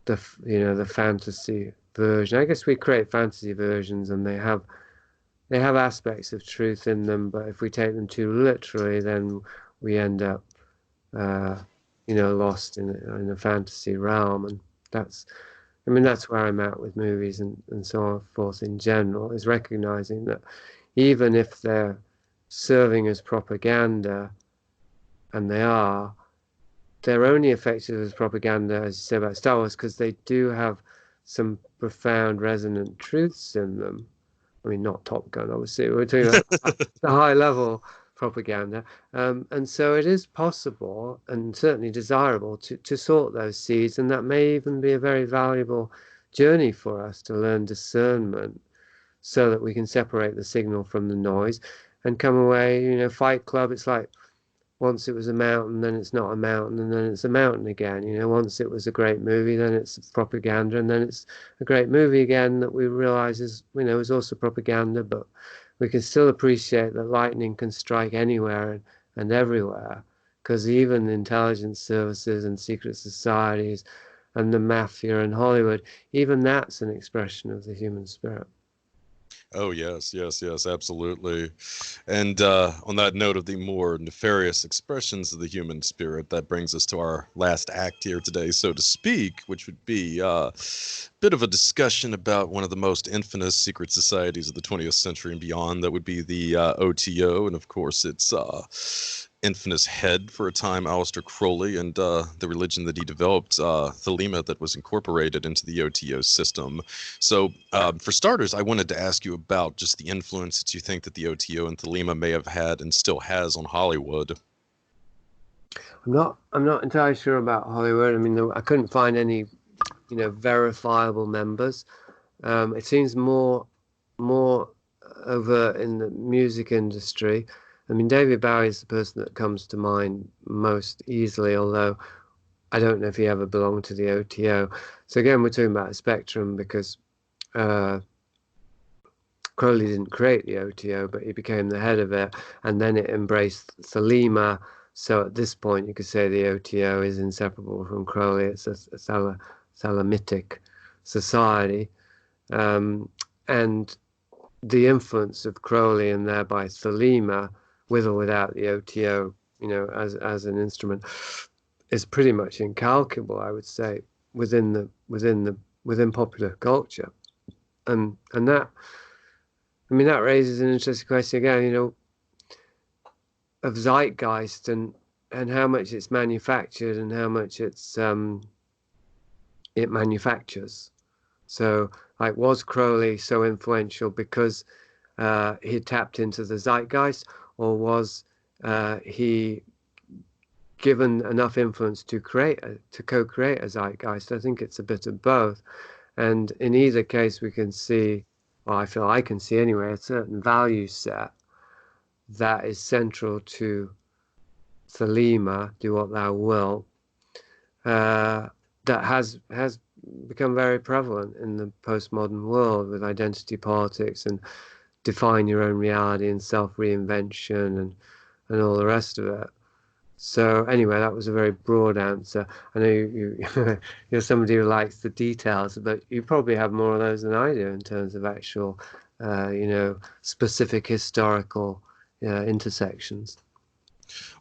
the fantasy version. I guess we create fantasy versions, and they have aspects of truth in them, but if we take them too literally, then we end up uh, lost in a fantasy realm. And that's that's where I'm at with movies and so forth in general, is recognizing that even if they're serving as propaganda, and they're only effective as propaganda, as you say about Star Wars, because they do have some profound resonant truths in them. I mean, not Top Gun, obviously. We're talking about the high level propaganda. And so it is possible and certainly desirable to sort those seeds. And that may even be a very valuable journey for us to learn discernment so that we can separate the signal from the noise and come away. Fight Club, it's like, once it was a mountain, then it's not a mountain, and then it's a mountain again. Once it was a great movie, then it's propaganda, and then it's a great movie again that we realize is also propaganda, but we can still appreciate that lightning can strike anywhere and everywhere, because even the intelligence services and secret societies and the mafia and Hollywood, even that's an expression of the human spirit. Oh, yes, yes, yes, absolutely. And on that note of the more nefarious expressions of the human spirit, that brings us to our last act here today, so to speak, which would be a bit of a discussion about one of the most infamous secret societies of the 20th century and beyond. That would be the OTO, and of course, its infamous head for a time, Aleister Crowley, and the religion that he developed, Thelema, that was incorporated into the OTO system. So, for starters, I wanted to ask you about just the influence that you think that the OTO and Thelema may have had and still has on Hollywood. I'm not entirely sure about Hollywood. I mean, I couldn't find any, verifiable members. It seems more overt in the music industry. I mean, David Bowie is the person that comes to mind most easily, although I don't know if he ever belonged to the OTO. So again, we're talking about a spectrum, because Crowley didn't create the OTO, but he became the head of it, and then it embraced Thelema. So at this point, you could say the OTO is inseparable from Crowley. It's a Thelemitic society. And the influence of Crowley and thereby Thelema, with or without the OTO, as an instrument, is pretty much incalculable, I would say, within popular culture. And that, I mean, that raises an interesting question again, of zeitgeist and how much it's manufactured and how much it manufactures. So, like, was Crowley so influential because he tapped into the zeitgeist, or was he given enough influence to co-create a zeitgeist? I think it's a bit of both. And in either case, we can see, well, I feel I can see anyway, a certain value set that is central to Thelema, do what thou wilt, that has become very prevalent in the postmodern world, with identity politics and define your own reality and self-reinvention and all the rest of it. So anyway, that was a very broad answer. I know you're somebody who likes the details, but you probably have more of those than I do in terms of actual, specific historical intersections.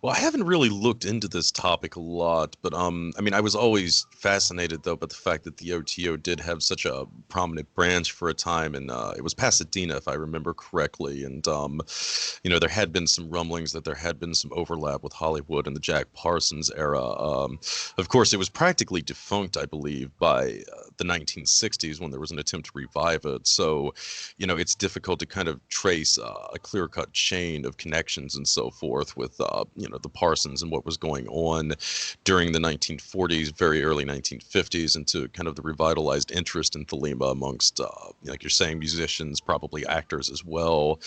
Well, I haven't really looked into this topic a lot, but I mean, I was always fascinated though by the fact that the OTO did have such a prominent branch for a time, and it was Pasadena, if I remember correctly. And there had been some rumblings that there had been some overlap with Hollywood in the Jack Parsons era. Of course, it was practically defunct, I believe, by the 1960s when there was an attempt to revive it. So, it's difficult to kind of trace a clear-cut chain of connections and so forth with the Parsons and what was going on during the 1940s, very early 1950s, into kind of the revitalized interest in Thelema amongst, like you're saying, musicians, probably actors as well,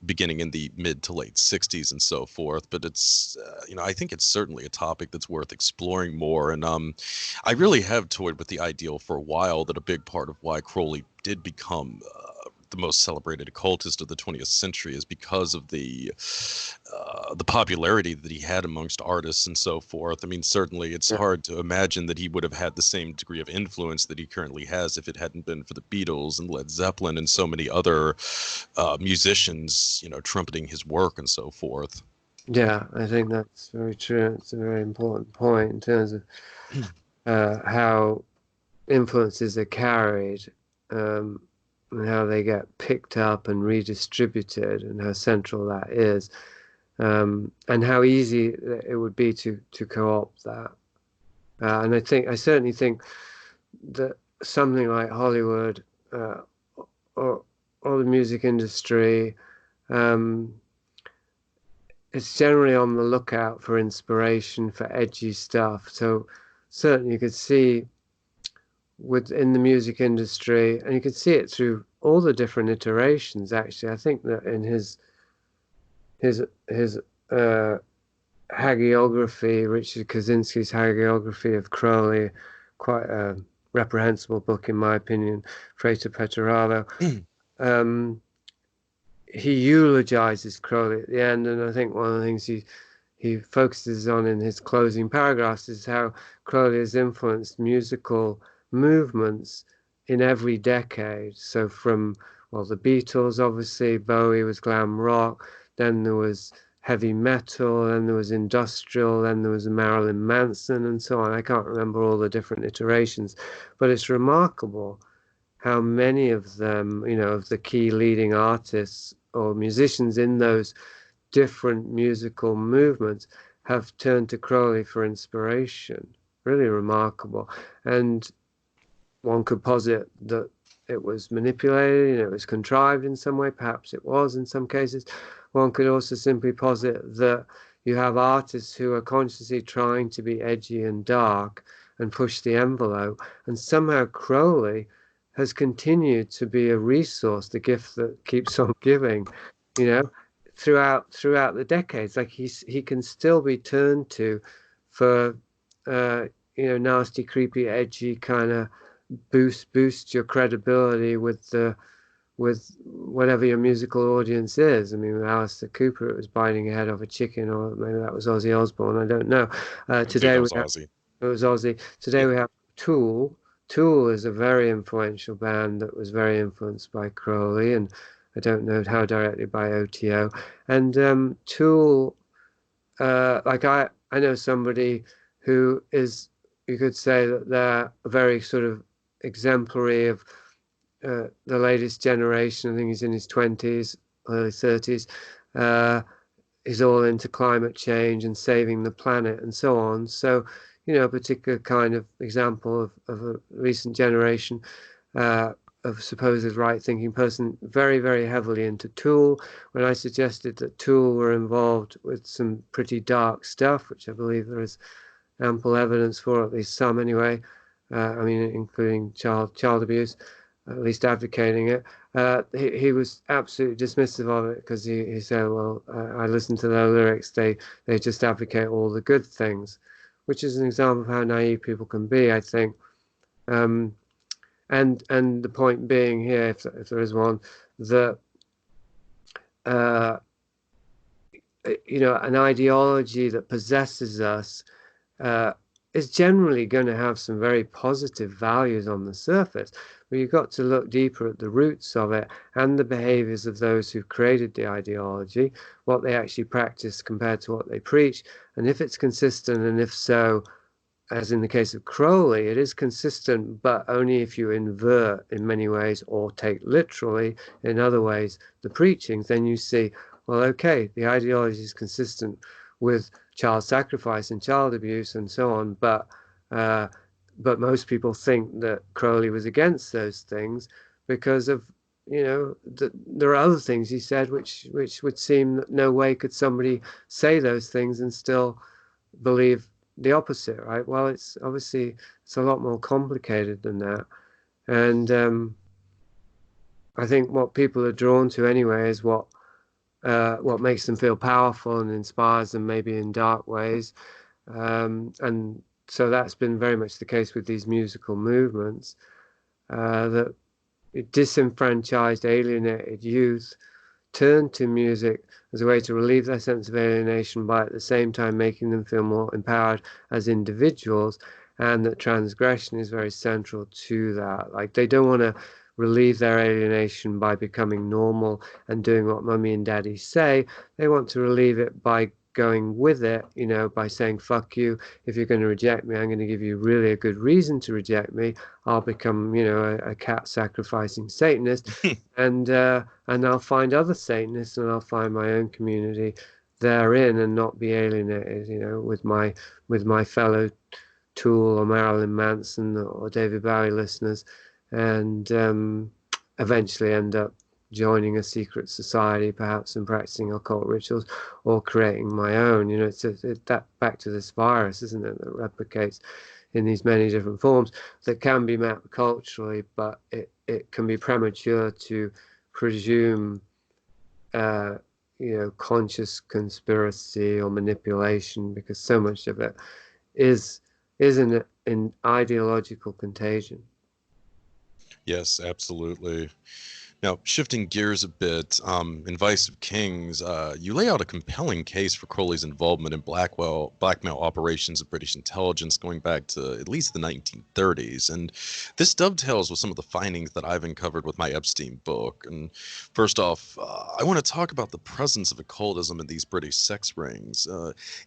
beginning in the mid to late 60s and so forth. But it's, I think it's certainly a topic that's worth exploring more. And I really have toyed with the ideal for a while that a big part of why Crowley did become the most celebrated occultist of the 20th century is because of the popularity that he had amongst artists and so forth. I mean, certainly it's hard to imagine that he would have had the same degree of influence that he currently has if it hadn't been for the Beatles and Led Zeppelin and so many other musicians, you know, trumpeting his work and so forth. Yeah, I think that's very true. It's a very important point in terms of how influences are carried, and how they get picked up and redistributed, and how central that is, and how easy it would be to co-opt that. And I certainly think that something like Hollywood, or the music industry, it's generally on the lookout for inspiration for edgy stuff. So certainly you could see within the music industry, and you could see it through all the different iterations. Actually, I think that in his hagiography, Richard Kaczynski's hagiography of Crowley, quite a reprehensible book in my opinion, Frater Petorado, he eulogizes Crowley at the end, and I think one of the things he focuses on in his closing paragraphs is how Crowley has influenced musical movements in every decade. So from, well, the Beatles, obviously, Bowie was glam rock, then there was heavy metal, then there was industrial, then there was Marilyn Manson, and so on. I can't remember all the different iterations, but it's remarkable how many of them, you know, of the key leading artists or musicians in those different musical movements have turned to Crowley for inspiration. Really remarkable. And one could posit that it was manipulated, it was contrived in some way. Perhaps it was in some cases. One could also simply posit that you have artists who are consciously trying to be edgy and dark and push the envelope, and somehow Crowley has continued to be a resource, the gift that keeps on giving, you know, throughout the decades. Like he can still be turned to for you know, nasty, creepy, edgy kind of boost your credibility with whatever your musical audience is. I mean, with Aleister Cooper, it was biting a head off a chicken, or maybe that was Ozzy Osbourne. I don't know. Today it was Ozzy. It was Ozzy. Today we have Tool. Tool is a very influential band that was very influenced by Crowley, and I don't know how directly by OTO. And Tool, like I know somebody who is, you could say that they're very sort of exemplary of the latest generation. I think he's in his 20s, early 30s. He's all into climate change and saving the planet and so on. So, you know, a particular kind of example of a recent generation of supposed right-thinking person, very, very heavily into Tool. When I suggested that Tool were involved with some pretty dark stuff, which I believe there is ample evidence for, at least some anyway, I mean, including child abuse, at least advocating it, he was absolutely dismissive of it, because he said, well, I listened to their lyrics, they just advocate all the good things, which is an example of how naive people can be, I think. And the point being here, if there is one, that you know, an ideology that possesses us is generally going to have some very positive values on the surface, but you've got to look deeper at the roots of it and the behaviors of those who created the ideology, what they actually practice compared to what they preach, and if it's consistent, and if so, as in the case of Crowley, it is consistent, but only if you invert in many ways or take literally in other ways the preachings, then you see, well, okay, the ideology is consistent with child sacrifice and child abuse and so on, but most people think that Crowley was against those things because of, you know, there are other things he said which would seem that no way could somebody say those things and still believe the opposite, right? Well, it's obviously a lot more complicated than that, and I think what people are drawn to anyway is what makes them feel powerful and inspires them, maybe in dark ways, and so that's been very much the case with these musical movements, that disenfranchised, alienated youth turn to music as a way to relieve their sense of alienation by at the same time making them feel more empowered as individuals, and that transgression is very central to that. Like, they don't want to relieve their alienation by becoming normal and doing what mummy and daddy say. They want to relieve it by going with it, by saying, fuck you. If you're going to reject me, I'm going to give you really a good reason to reject me. I'll become, a cat sacrificing Satanist, and I'll find other Satanists, and I'll find my own community therein, and not be alienated, with my fellow Tool or Marilyn Manson or David Bowie listeners, and eventually end up joining a secret society, perhaps, and practicing occult rituals, or creating my own. It's that back to this virus, isn't it, that replicates in these many different forms, that can be mapped culturally, but it can be premature to presume conscious conspiracy or manipulation, because so much of it is an ideological contagion. Yes, absolutely. Now, shifting gears a bit, in Vice of Kings, you lay out a compelling case for Crowley's involvement in blackmail operations of British intelligence going back to at least the 1930s. And this dovetails with some of the findings that I've uncovered with my Epstein book. And first off, I want to talk about the presence of occultism in these British sex rings.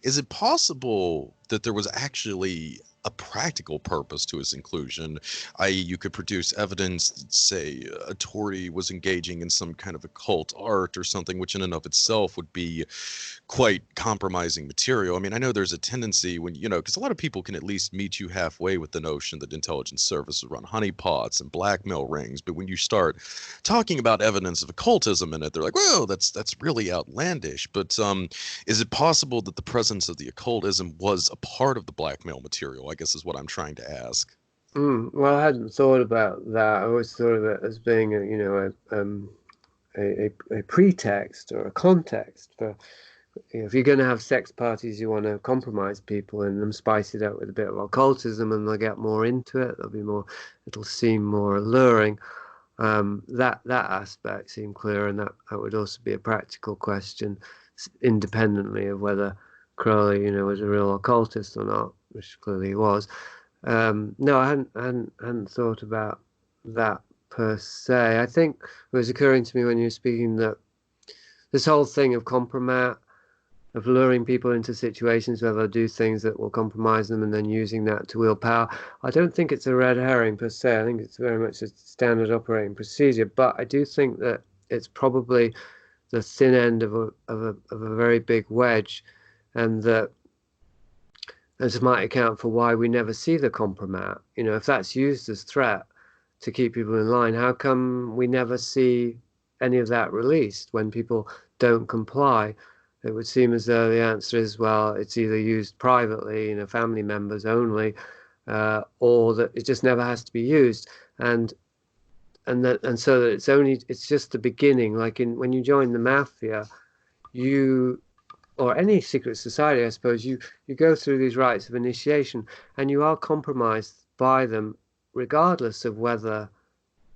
Is it possible that there was actually a practical purpose to its inclusion, i.e., you could produce evidence that, say, a Tory was engaging in some kind of occult art or something, which in and of itself would be quite compromising material. I mean, I know there's a tendency when, because a lot of people can at least meet you halfway with the notion that intelligence services run honeypots and blackmail rings, but when you start talking about evidence of occultism in it, they're like, whoa, that's really outlandish. But is it possible that the presence of the occultism was a part of the blackmail material, I guess is what I'm trying to ask? Well, I hadn't thought about that. I always thought of it as being a pretext or a context for, if you're going to have sex parties, you want to compromise people in them, spice it up with a bit of occultism, and they'll get more into it. It'll seem more alluring. That aspect seemed clear, and that would also be a practical question, independently of whether Crowley, was a real occultist or not, which clearly he was. No, I hadn't thought about that per se. I think it was occurring to me when you were speaking that this whole thing of compromat, of luring people into situations where they'll do things that will compromise them and then using that to wield power, I don't think it's a red herring per se. I think it's very much a standard operating procedure. But I do think that it's probably the thin end of a very big wedge, and that this might account for why we never see the compromat. If that's used as threat to keep people in line, how come we never see any of that released when people don't comply? It would seem as though the answer is, well, it's either used privately, family members only, or that it just never has to be used, and so that it's just the beginning. Like when you join the mafia, or any secret society, I suppose, you go through these rites of initiation, and you are compromised by them, regardless of whether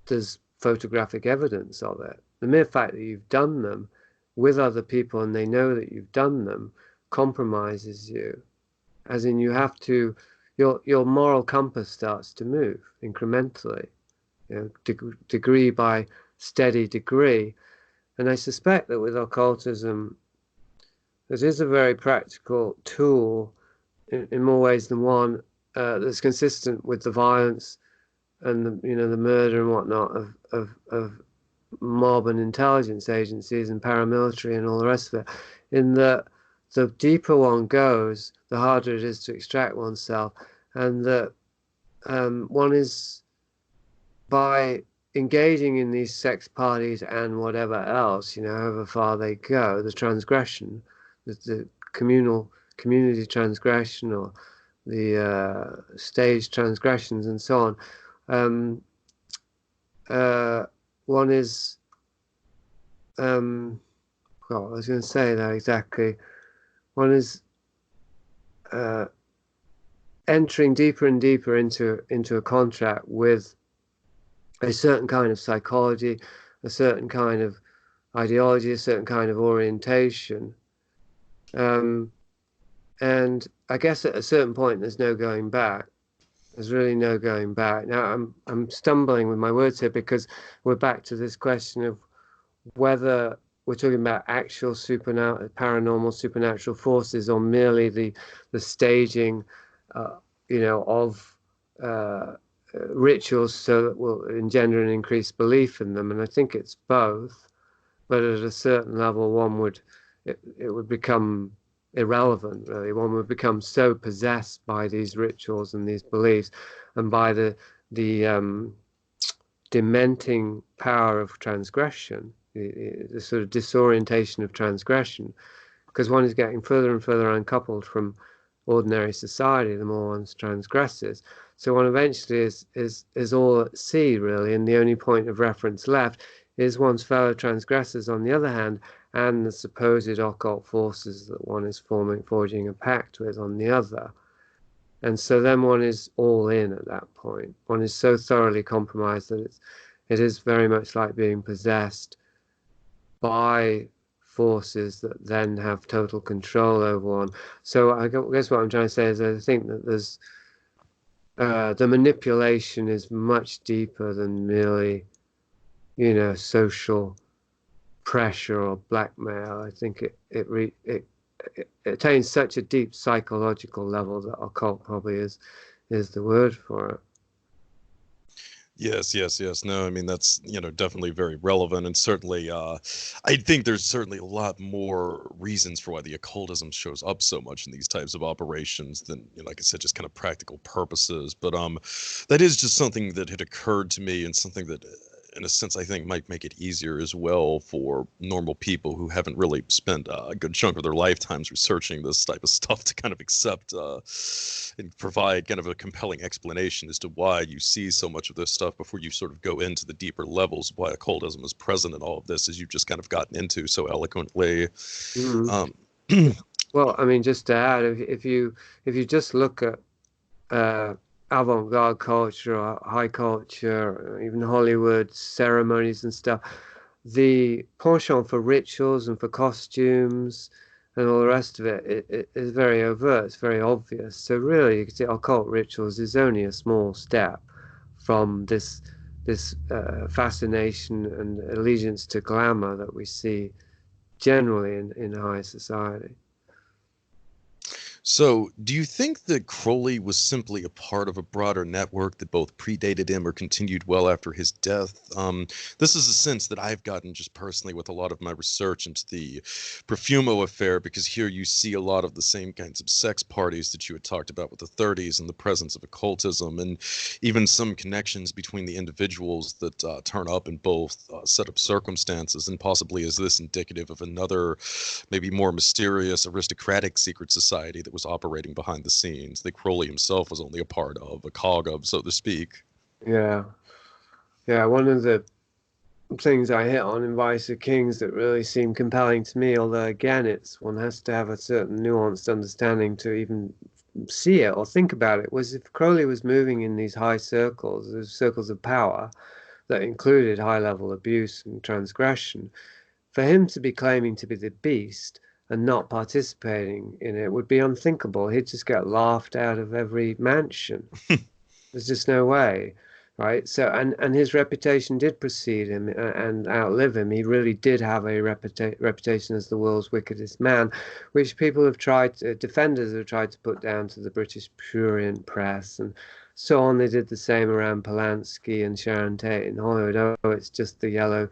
there's photographic evidence of it. The mere fact that you've done them with other people and they know that you've done them compromises you. As in, you have to, your moral compass starts to move incrementally, degree by steady degree. And I suspect that with occultism, it is a very practical tool in more ways than one, that's consistent with the violence and the murder and whatnot of mob and intelligence agencies and paramilitary and all the rest of it. In that the deeper one goes, the harder it is to extract oneself, and that one is, by engaging in these sex parties and whatever else, however far they go, the transgression, the community transgression, or the stage transgressions and so on, one is, well, I was going to say that exactly. One is entering deeper and deeper into a contract with a certain kind of psychology, a certain kind of ideology, a certain kind of orientation. And I guess at a certain point, there's no going back. There's really no going back. Now, I'm stumbling with my words here because we're back to this question of whether we're talking about actual paranormal supernatural forces or merely the staging, of rituals so that will engender an increased belief in them. And I think it's both, but at a certain level, it would become irrelevant, really. One would become so possessed by these rituals and these beliefs and by the dementing power of transgression, the sort of disorientation of transgression, because one is getting further and further uncoupled from ordinary society the more one transgresses. So one eventually is all at sea, really, and the only point of reference left is one's fellow transgressors on the other hand, and the supposed occult forces that one is forging a pact with on the other. And so then one is all in at that point. One is so thoroughly compromised that it is very much like being possessed by forces that then have total control over one. So I guess what I'm trying to say is I think that there's the manipulation is much deeper than merely, social pressure or blackmail. I think it attains such a deep psychological level that occult probably is the word for it. Yes, yes, yes. No, I mean that's definitely very relevant, and certainly, I think there's certainly a lot more reasons for why the occultism shows up so much in these types of operations than, like I said, just kind of practical purposes. But that is just something that had occurred to me, and something that, in a sense, I think might make it easier as well for normal people who haven't really spent a good chunk of their lifetimes researching this type of stuff to kind of accept and provide kind of a compelling explanation as to why you see so much of this stuff before you sort of go into the deeper levels of why occultism is present in all of this, as you've just kind of gotten into so eloquently. Mm. Um, Well, I mean, just to add, if you just look at avant-garde culture or high culture, or even Hollywood ceremonies and stuff, the penchant for rituals and for costumes and all the rest of it is very overt. It's very obvious. So really, you can see occult rituals is only a small step from this fascination and allegiance to glamour that we see generally in high society. So, do you think that Crowley was simply a part of a broader network that both predated him or continued well after his death? This is a sense that I've gotten just personally with a lot of my research into the Profumo affair, because here you see a lot of the same kinds of sex parties that you had talked about with the 30s and the presence of occultism, and even some connections between the individuals that turn up in both set of circumstances. And possibly is this indicative of another, maybe more mysterious, aristocratic secret society that was operating behind the scenes that Crowley himself was only a part of, a cog of, so to speak? Yeah, yeah. One of the things I hit on in Vice of Kings that really seemed compelling to me, although again, it's one has to have a certain nuanced understanding to even see it or think about it, was if Crowley was moving in these high circles, those circles of power that included high level abuse and transgression, for him to be claiming to be the beast and not participating in it would be unthinkable. He'd just get laughed out of every mansion. There's just no way, right? So, and his reputation did precede him and outlive him. He really did have a reputation as the world's wickedest man, which people have defenders have tried to put down to the British prurient press and so on. They did the same around Polanski and Sharon Tate in Hollywood. Oh, it's just the yellow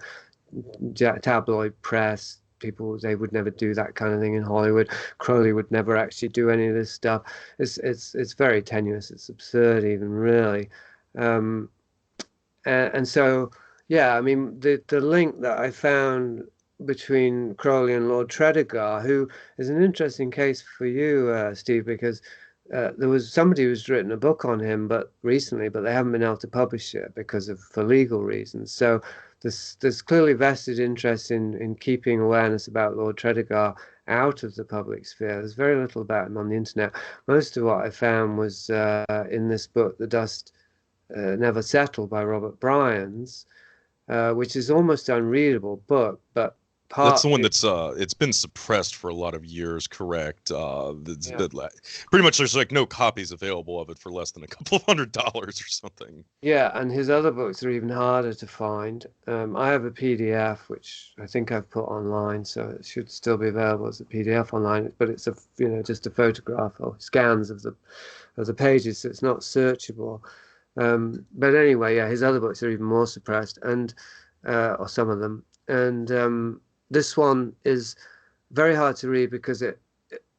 tabloid press. People, they would never do that kind of thing in Hollywood. Crowley would never actually do any of this stuff. It's very tenuous. It's absurd, even really. Um, and so, yeah, I mean, the link that I found between Crowley and Lord Tredegar, who is an interesting case for you, Steve, because there was somebody who's written a book on him, but recently, but they haven't been able to publish it because of for legal reasons. So there's clearly vested interest in keeping awareness about Lord Tredegar out of the public sphere. There's very little about him on the internet. Most of what I found was in this book, The Dust Never Settle by Robert Bryans, which is almost unreadable book, but That's the one partly, that's it's been suppressed for a lot of years, correct? yeah, Pretty much there's like no copies available of it for less than a couple of $100 or something. yeah, and his other books are even harder to find. I have a PDF which I think I've put online, so it should still be available as a PDF online. But it's just a photograph or scans of the pages, so it's not searchable. But anyway, yeah, his other books are even more suppressed, and or some of them. And this one is very hard to read because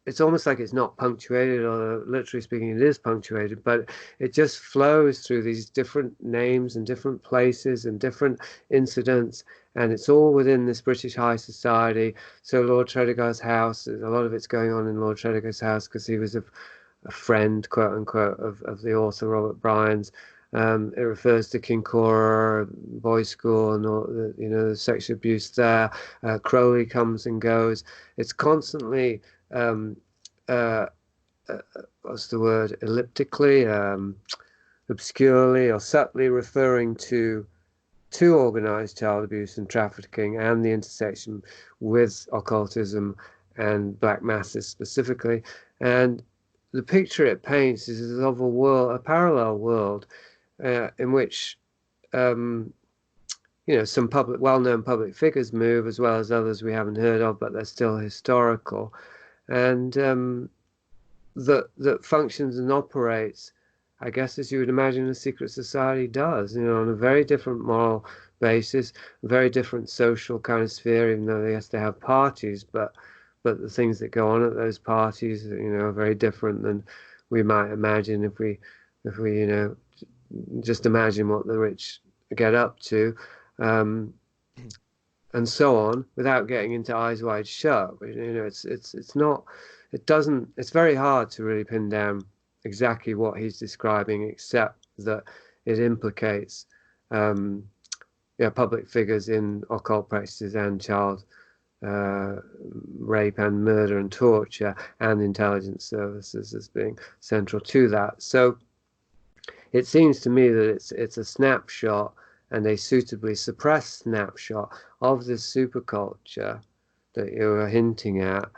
it's almost like it's not punctuated, or literally speaking, it is punctuated, but it just flows through these different names and different places and different incidents, and it's all within this British high society. So Lord Tredegar's house, a lot of it's going on in Lord Tredegar's house because he was a friend, quote unquote, of the author Robert Bryans. It refers to Kincora boys' school and all the sexual abuse there. Crowley comes and goes. It's constantly um, uh, what's the word? Elliptically, obscurely, or subtly referring to organized child abuse and trafficking and the intersection with occultism and black masses specifically. And the picture it paints is of a parallel world in which some well-known public figures move, as well as others we haven't heard of, but they're still historical, and that functions and operates, I guess, as you would imagine a secret society does, on a very different moral basis, a very different social kind of sphere, even though yes, they have parties, but the things that go on at those parties, are very different than we might imagine if we just imagine what the rich get up to, um, and so on, without getting into Eyes Wide Shut. It's not, it doesn't, it's very hard to really pin down exactly what he's describing, except that it implicates public figures in occult practices and child rape and murder and torture, and intelligence services as being central to that. So it seems to me that it's a snapshot, and a suitably suppressed snapshot of this superculture that you were hinting at,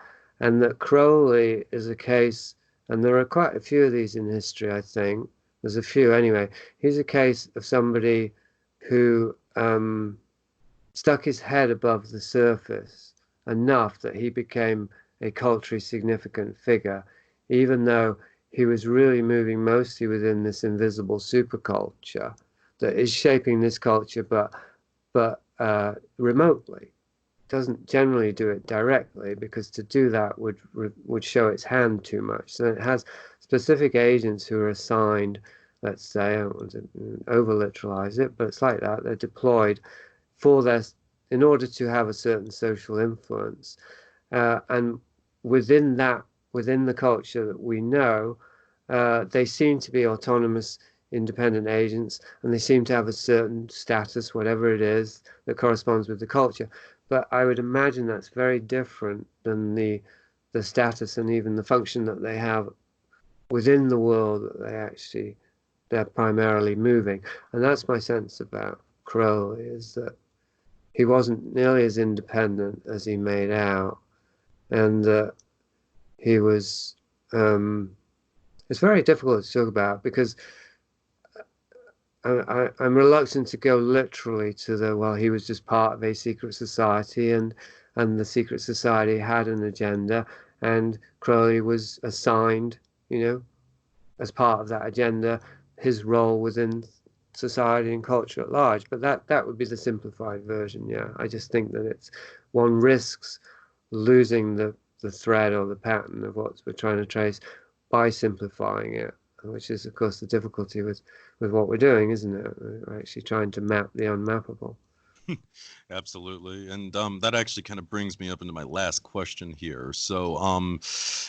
and that Crowley is a case, and there are quite a few of these in history, I think. There's a few anyway. He's a case of somebody who stuck his head above the surface enough that he became a culturally significant figure, even though he was really moving mostly within this invisible superculture that is shaping this culture, but remotely. Doesn't generally do it directly, because to do that would show its hand too much. So it has specific agents who are assigned, let's say, I don't want to over literalize it, but it's like that. They're deployed in order to have a certain social influence, and within the culture that we know, they seem to be autonomous, independent agents, and they seem to have a certain status, whatever it is, that corresponds with the culture. But I would imagine that's very different than the status and even the function that they have within the world that they're primarily moving. And that's my sense about Crowley, is that he wasn't nearly as independent as he made out, and that he was. It's very difficult to talk about, because I'm reluctant to go literally to he was just part of a secret society, and the secret society had an agenda, and Crowley was assigned, as part of that agenda, his role within society and culture at large. But that would be the simplified version. Yeah, I just think that one risks losing the thread or the pattern of what we're trying to trace by simplifying it, which is, of course, the difficulty with what we're doing, isn't it? We're actually trying to map the unmappable. Absolutely. And that actually kind of brings me up into my last question here. So,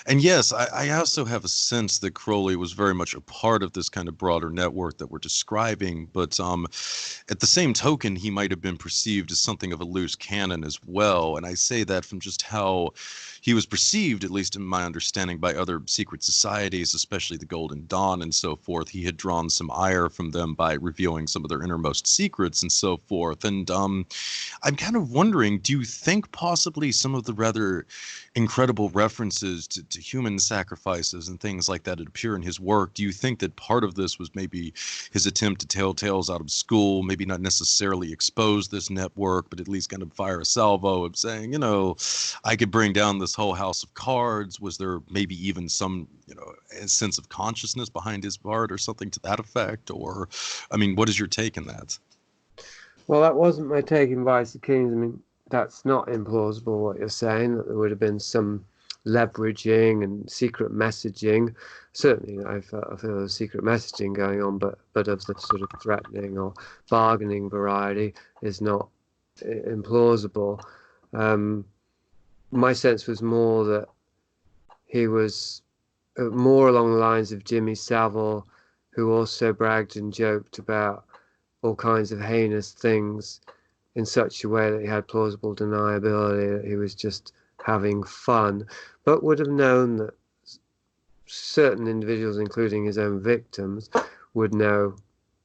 and yes, I also have a sense that Crowley was very much a part of this kind of broader network that we're describing. But at the same token, he might have been perceived as something of a loose cannon as well. And I say that from just how he was perceived, at least in my understanding, by other secret societies, especially the Golden Dawn and so forth. He had drawn some ire from them by revealing some of their innermost secrets and so forth. And I'm kind of wondering, do you think possibly some of the rather incredible references to human sacrifices and things like that that appear in his work, do you think that part of this was maybe his attempt to tell tales out of school, maybe not necessarily expose this network, but at least kind of fire a salvo of saying, I could bring down this whole house of cards? Was there maybe even some, a sense of consciousness behind his part or something to that effect? Or, I mean, what is your take on that? Well, that wasn't my take in Vice of Kings. I mean, that's not implausible what you're saying, that there would have been some leveraging and secret messaging. Certainly, I feel there was secret messaging going on, but of the sort of threatening or bargaining variety is not implausible. My sense was more that he was more along the lines of Jimmy Savile, who also bragged and joked about all kinds of heinous things in such a way that he had plausible deniability, that he was just having fun, but would have known that certain individuals, including his own victims, would know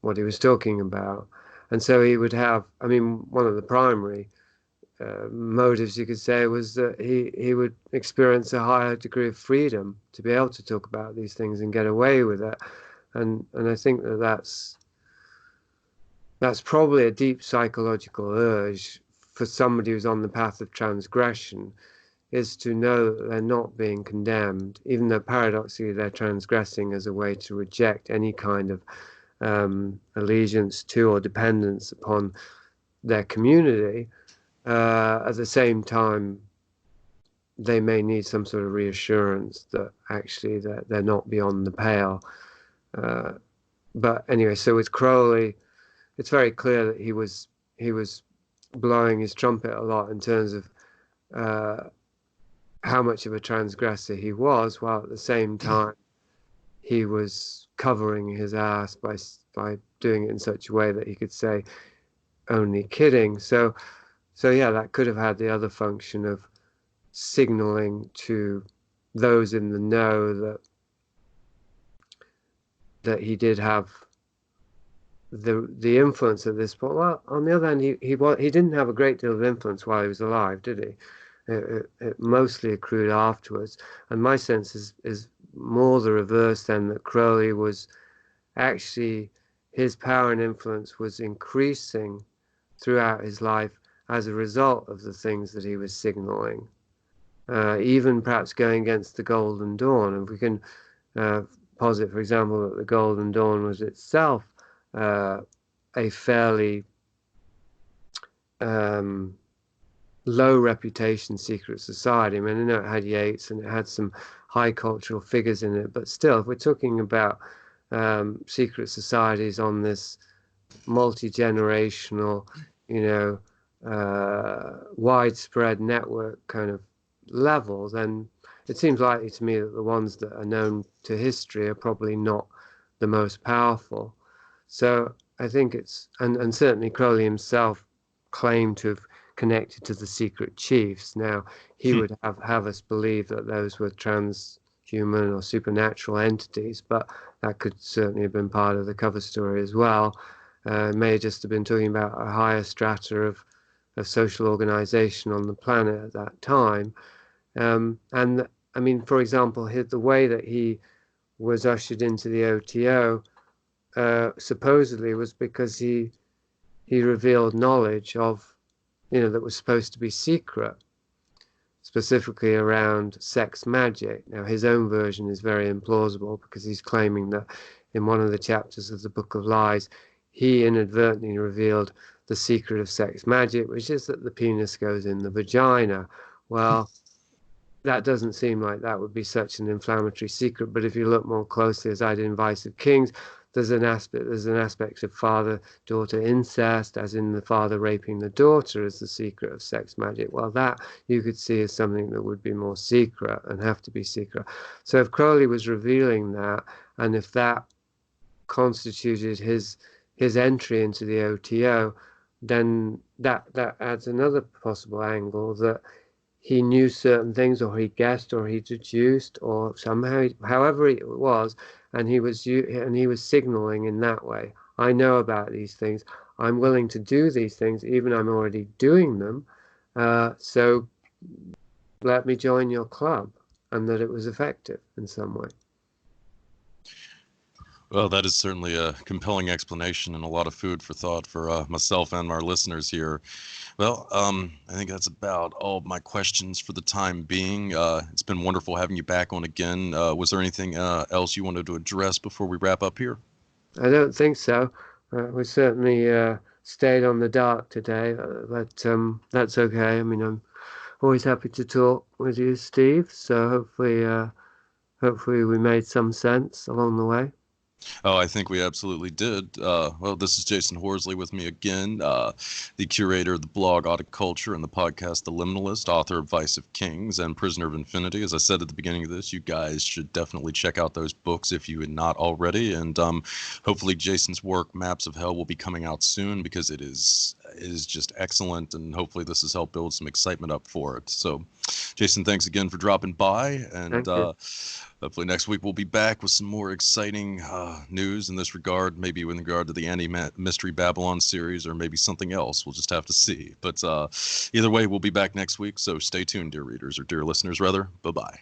what he was talking about. And so he would have, I mean, one of the primary motives, you could say, was that he would experience a higher degree of freedom to be able to talk about these things and get away with it. And I think that that's probably a deep psychological urge for somebody who's on the path of transgression, is to know that they're not being condemned, even though paradoxically they're transgressing as a way to reject any kind of allegiance to or dependence upon their community. At the same time, they may need some sort of reassurance that actually they're not beyond the pale. But anyway, so with Crowley, it's very clear that he was blowing his trumpet a lot in terms of how much of a transgressor he was, while at the same time he was covering his ass by doing it in such a way that he could say only kidding. So yeah, that could have had the other function of signaling to those in the know that he did have the influence at this point. Well, on the other hand, he didn't have a great deal of influence while he was alive, did he? It mostly accrued afterwards, and my sense is more the reverse than that. Crowley was actually, his power and influence was increasing throughout his life as a result of the things that he was signaling, even perhaps going against the Golden Dawn. And we can posit, for example, that the Golden Dawn was itself a fairly low reputation secret society. I mean, I know it had Yeats and it had some high cultural figures in it, but still, if we're talking about secret societies on this multi-generational, widespread network kind of level, then it seems likely to me that the ones that are known to history are probably not the most powerful. So I think it's, and certainly Crowley himself claimed to have connected to the secret chiefs. Now, he would have us believe that those were transhuman or supernatural entities, but that could certainly have been part of the cover story as well. May just have been talking about a higher strata of social organization on the planet at that time. And I mean, for example, the way that he was ushered into the OTO supposedly was because he revealed knowledge of, that was supposed to be secret, specifically around sex magic. Now, his own version is very implausible because he's claiming that in one of the chapters of the Book of Lies, he inadvertently revealed the secret of sex magic, which is that the penis goes in the vagina. Well, that doesn't seem like that would be such an inflammatory secret, but if you look more closely, as I did in Vice of Kings, there's an aspect of father-daughter incest, as in the father raping the daughter as the secret of sex magic. Well, that you could see as something that would be more secret and have to be secret. So if Crowley was revealing that, and if that constituted his entry into the OTO, then that adds another possible angle, that he knew certain things, or he guessed, or he deduced, or somehow, however it was, and he was signaling in that way. I know about these things. I'm willing to do these things, even I'm already doing them. So let me join your club, and that it was effective in some way. Well, that is certainly a compelling explanation and a lot of food for thought for myself and our listeners here. Well, I think that's about all of my questions for the time being. It's been wonderful having you back on again. Was there anything else you wanted to address before we wrap up here? I don't think so. We certainly stayed on the dark today, but that's okay. I mean, I'm always happy to talk with you, Steve. So hopefully we made some sense along the way. Oh, I think we absolutely did. Well, this is Jasun Horsely with me again, the curator of the blog Audit Culture and the podcast The Liminalist, author of Vice of Kings and Prisoner of Infinity. As I said at the beginning of this, you guys should definitely check out those books if you had not already. And hopefully Jason's work, Maps of Hell, will be coming out soon, because it is just excellent. And hopefully this has helped build some excitement up for it. So, Jason, thanks again for dropping by. And hopefully next week we'll be back with some more exciting news in this regard, maybe in regard to the Mystery Babylon series, or maybe something else. We'll just have to see. But either way, we'll be back next week. So stay tuned, dear readers, or dear listeners, rather. Bye-bye.